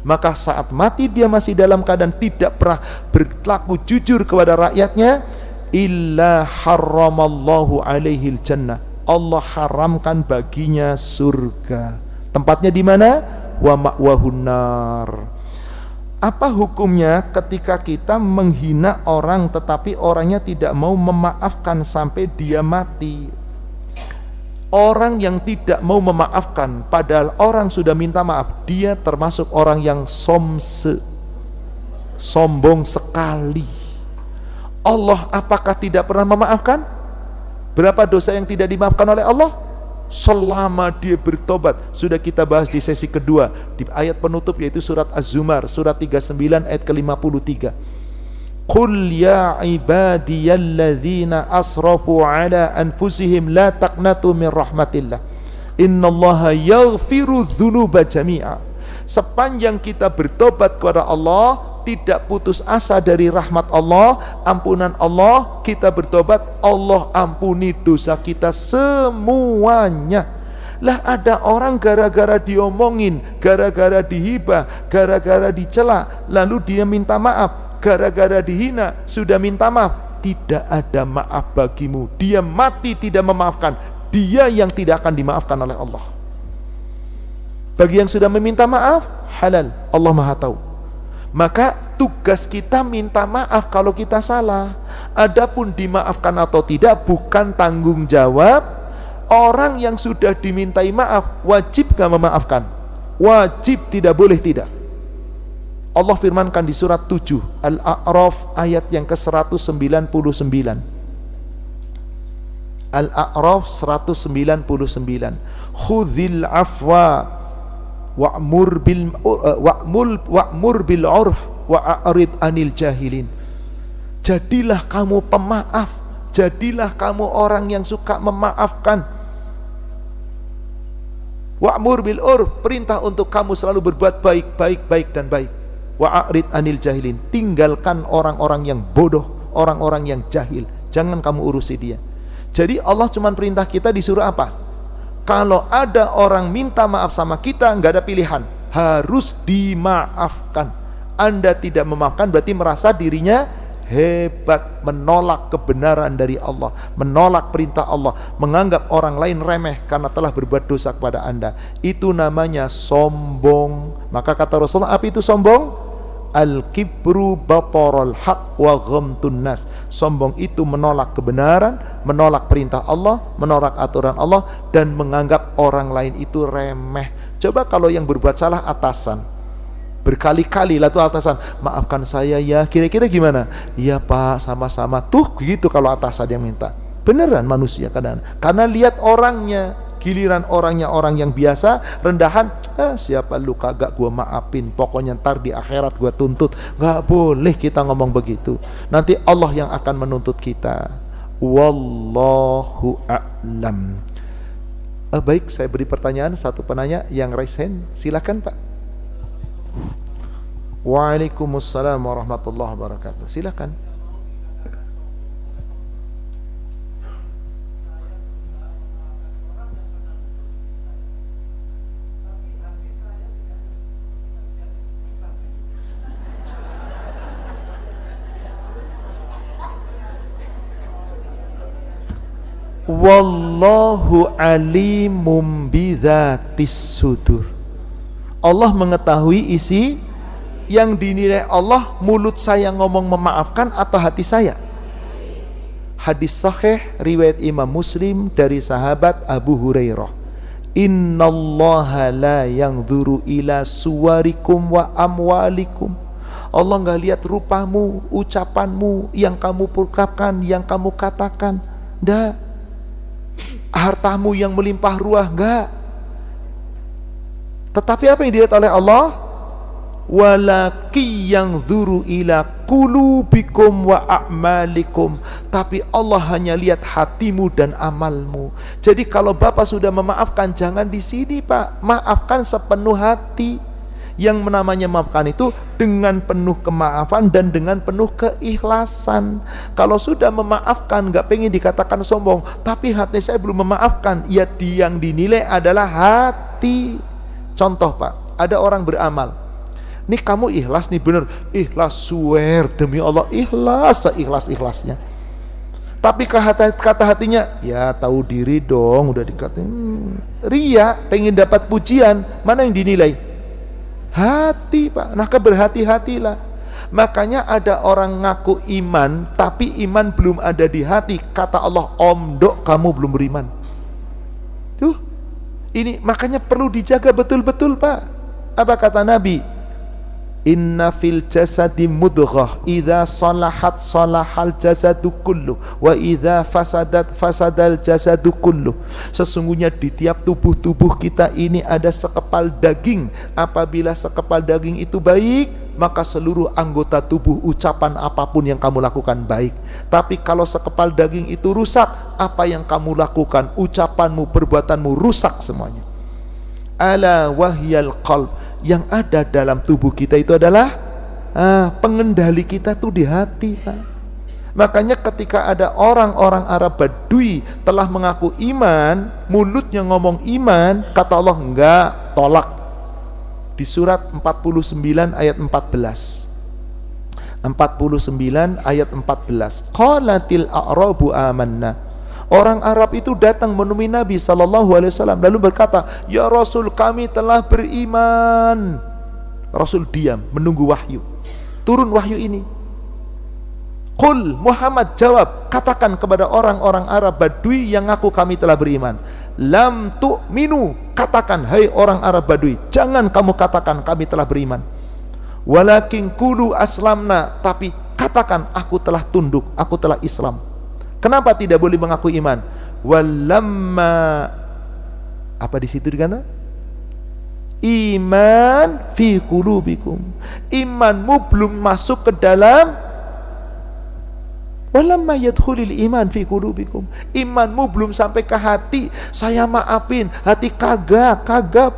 Speaker 2: Maka saat mati dia masih dalam keadaan tidak pernah berlaku jujur kepada rakyatnya, illa harramallahu alaihil jannah, Allah haramkan baginya surga. Tempatnya di mana? Wa ma'wahun nar. Apa hukumnya ketika kita menghina orang tetapi orangnya tidak mau memaafkan sampai dia mati? Orang yang tidak mau memaafkan padahal orang sudah minta maaf, dia termasuk orang yang sombong sekali. Allah apakah tidak pernah memaafkan? Berapa dosa yang tidak dimaafkan oleh Allah? selama dia bertobat. Sudah kita bahas di sesi kedua di ayat penutup, yaitu surat Az-Zumar surat 39 ayat ke-53. Qul ya ibadiyalladzina asrafu ala anfusihim la taqnatu min rahmatillah innallaha yaghfiru dzunuba jami'a. Sepanjang kita bertobat kepada Allah, tidak putus asa dari rahmat Allah, ampunan Allah, kita bertobat, Allah ampuni dosa kita semuanya. Lah ada orang gara-gara diomongin, gara-gara dihibah, gara-gara dicela, lalu dia minta maaf, gara-gara dihina sudah minta maaf, tidak ada maaf bagimu. Dia mati tidak memaafkan, dia yang tidak akan dimaafkan oleh Allah. Bagi yang sudah meminta maaf, halal, Allah Maha tahu. Maka tugas kita minta maaf kalau kita salah. Adapun dimaafkan atau tidak bukan tanggung jawab orang yang sudah dimintai maaf. Wajib gak memaafkan? Wajib, tidak boleh tidak. Allah firmankan di surat 7 Al-A'raf ayat yang ke-199. Al-A'raf 199. Khudhil afwa wa'mur bil urf wa'arid anil jahilin. Jadilah kamu pemaaf, jadilah kamu orang yang suka memaafkan. Wa'mur bil urf, perintah untuk kamu selalu berbuat baik, baik dan baik. Wa'arid anil jahilin, tinggalkan orang-orang yang bodoh, orang-orang yang jahil, jangan kamu urusi dia. Jadi Allah cuma perintah kita disuruh apa? Kalau ada orang minta maaf sama kita, nggak ada pilihan, harus dimaafkan. Anda tidak memaafkan berarti merasa dirinya hebat, menolak kebenaran dari Allah, menolak perintah Allah, menganggap orang lain remeh karena telah berbuat dosa kepada Anda. Itu namanya sombong. Maka kata Rasulullah, apa itu sombong? Al-kibru batarul haq wa ghamtun nas. Sombong itu menolak kebenaran, menolak perintah Allah, menolak aturan Allah, dan menganggap orang lain itu remeh. Coba kalau yang berbuat salah atasan, berkali-kali lah tuh atasan, maafkan saya ya, kira-kira gimana? Iya Pak, sama-sama. Tuh gitu kalau atasan yang minta. Beneran manusia kadang, karena lihat orangnya. Giliran orangnya orang yang biasa, rendahan, siapa lu kagak gua maafin, pokoknya ntar di akhirat gua tuntut. Gak boleh kita ngomong begitu, nanti Allah yang akan menuntut kita. Wallahu a'lam. Baik, saya beri pertanyaan, satu penanya yang raise hand, silakan Pak. Waalaikumsalam warahmatullahi wabarakatuh, silakan. Wallahu alimum bidzatis sudur. Allah mengetahui isi yang dinilai Allah, mulut saya ngomong memaafkan atau hati saya. Hadis sahih riwayat Imam Muslim dari sahabat Abu Hurairah. Innallaha la yanzuru ila suwarikum wa amwalikum. Allah enggak lihat rupamu, ucapanmu, yang kamu ungkapkan, yang kamu katakan. Enggak. Hartamu yang melimpah ruah, enggak. Tetapi apa yang dilihat oleh Allah? Walaki yanzuru ila qulubikum wa a'malikum. Tapi Allah hanya lihat hatimu dan amalmu. Jadi kalau Bapak sudah memaafkan, jangan di sini Pak, maafkan sepenuh hati. Yang namanya maafkan itu dengan penuh kemaafan dan dengan penuh keikhlasan. Kalau sudah memaafkan, gak pengen dikatakan sombong, tapi hati saya belum memaafkan, ya yang dinilai adalah hati. Contoh Pak, ada orang beramal, nih kamu ikhlas nih, bener ikhlas, swear demi Allah ikhlas, seikhlas-ikhlasnya. Tapi kata hatinya, ya tahu diri dong, udah dikatain ria, pengen dapat pujian, mana yang dinilai? Hati Pak. Maka berhati-hatilah. Makanya ada orang ngaku iman, tapi iman belum ada di hati. Kata Allah, omdok kamu belum beriman. Tuh, ini makanya perlu dijaga betul-betul Pak. Apa kata Nabi? Inna fil jasadi mudghah idza salahat salahal jasadu kullu wa idza fasadat fasadal jasadu kullu. Sesungguhnya di tiap tubuh kita ini ada sekepal daging. Apabila sekepal daging itu baik, maka seluruh anggota tubuh, ucapan apapun yang kamu lakukan baik. Tapi kalau sekepal daging itu rusak, apa yang kamu lakukan, ucapanmu, perbuatanmu rusak semuanya. Ala wahyal qalb. Yang ada dalam tubuh kita itu adalah pengendali kita tuh di hati, Pak. Makanya ketika ada orang-orang Arab Badui telah mengaku iman, mulutnya ngomong iman, kata Allah enggak, tolak. Di surat 49 ayat 14. 49 ayat 14. Qalatil a'rabu amanna. Orang Arab itu datang menemui Nabi SAW lalu berkata, ya Rasul, kami telah beriman. Rasul diam menunggu wahyu. Turun wahyu ini. Qul, Muhammad jawab, katakan kepada orang-orang Arab Badui yang ngaku kami telah beriman. Lam tu'minu, katakan hai orang Arab Badui, jangan kamu katakan kami telah beriman. Walakin qulu aslamna, tapi katakan aku telah tunduk, aku telah Islam. Kenapa tidak boleh mengaku iman? Walamma, apa di situ dikata? Iman fi qulubikum. Imanmu belum masuk ke dalam. Walamma yadkhulul iman fi qulubikum. Imanmu belum sampai ke hati. Saya maafin, hati kagak,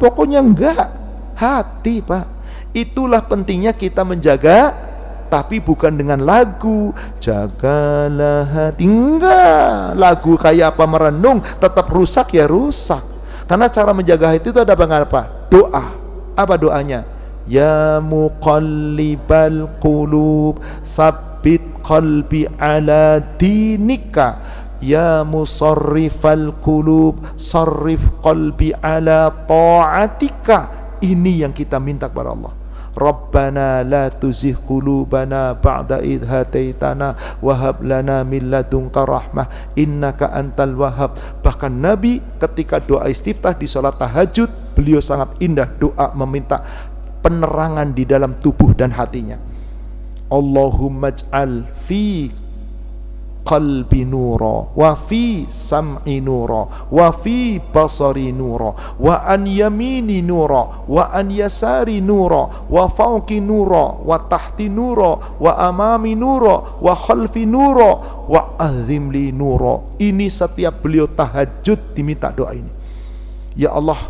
Speaker 2: pokoknya enggak. Hati, Pak. Itulah pentingnya kita menjaga. Tapi bukan dengan lagu, jagalah hati. Enggak, lagu kayak apa merenung, tetap rusak ya rusak. Karena cara menjaga hati itu ada apa? Doa. Apa doanya? Ya muqallibal qulub, sabbit qalbi ala dinika. Ya musarrifal qulub, sarrif qalbi ala ta'atika. Ini yang kita minta kepada Allah. Rabbana la tuzigh qulubana ba'da idh hadaitana wa hab lana min ladunka rahmah innaka antal wahhab. Bahkan Nabi ketika doa istiftah di salat tahajud, beliau sangat indah doa meminta penerangan di dalam tubuh dan hatinya. Allahumma ij'al fi qalbi nura wa fi sam'i nura wa fi basari nura wa an yamini nura wa an yasari nura wa fawqi nura wa tahti nura wa amami nura wa khalfi nura wa azim li nura. Ini setiap beliau tahajud diminta doa ini. Ya Allah,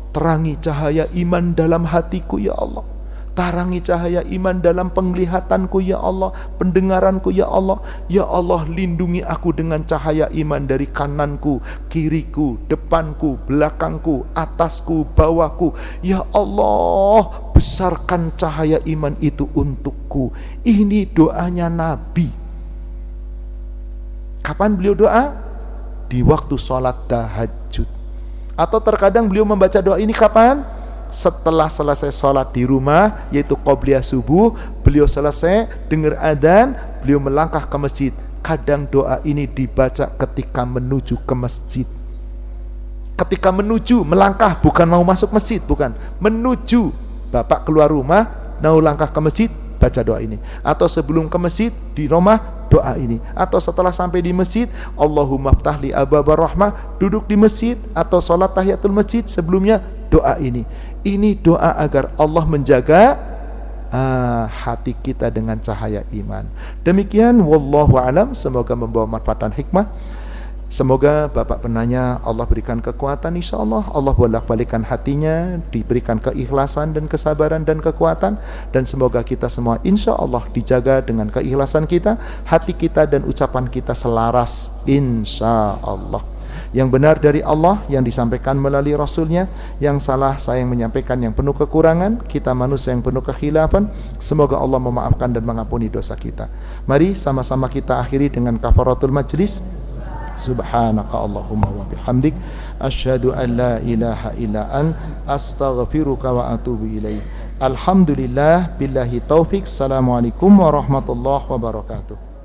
Speaker 2: terangi cahaya iman dalam hatiku ya Allah. Tarangi cahaya iman dalam penglihatanku ya Allah, pendengaranku ya Allah. Ya Allah, lindungi aku dengan cahaya iman dari kananku, kiriku, depanku, belakangku, atasku, bawahku. Ya Allah, besarkan cahaya iman itu untukku. Ini doanya Nabi. Kapan beliau doa? Di waktu sholat tahajud. Atau terkadang beliau membaca doa ini kapan? Setelah selesai sholat di rumah, yaitu qobliyah subuh, beliau selesai dengar adzan, beliau melangkah ke masjid. Kadang doa ini dibaca ketika menuju ke masjid. Ketika menuju, melangkah, bukan mau masuk masjid, bukan. Menuju, bapak keluar rumah, mau langkah ke masjid, baca doa ini. Atau sebelum ke masjid, di rumah, doa ini. Atau setelah sampai di masjid, Allahumma ftahli ababa rahmah, duduk di masjid, atau sholat tahiyatul masjid, sebelumnya doa ini. Ini doa agar Allah menjaga hati kita dengan cahaya iman. Demikian, wallahu alam. Semoga membawa manfaat dan hikmah. Semoga bapak penanya Allah berikan kekuatan, insyaallah Allah bolak-balikan hatinya, diberikan keikhlasan dan kesabaran dan kekuatan, dan semoga kita semua insyaallah dijaga dengan keikhlasan kita, hati kita dan ucapan kita selaras insyaallah. Yang benar dari Allah yang disampaikan melalui Rasulnya, yang salah saya yang menyampaikan yang penuh kekurangan, kita manusia yang penuh kekhilafan. Semoga Allah memaafkan dan mengampuni dosa kita. Mari sama-sama kita akhiri dengan kafaratul majlis. Subhanaka Allahumma wa bihamdik, asyhadu an la ilaha illa an, astaghfiruka wa atubu ilaik. Alhamdulillah billahi taufik. Assalamualaikum warahmatullahi wabarakatuh.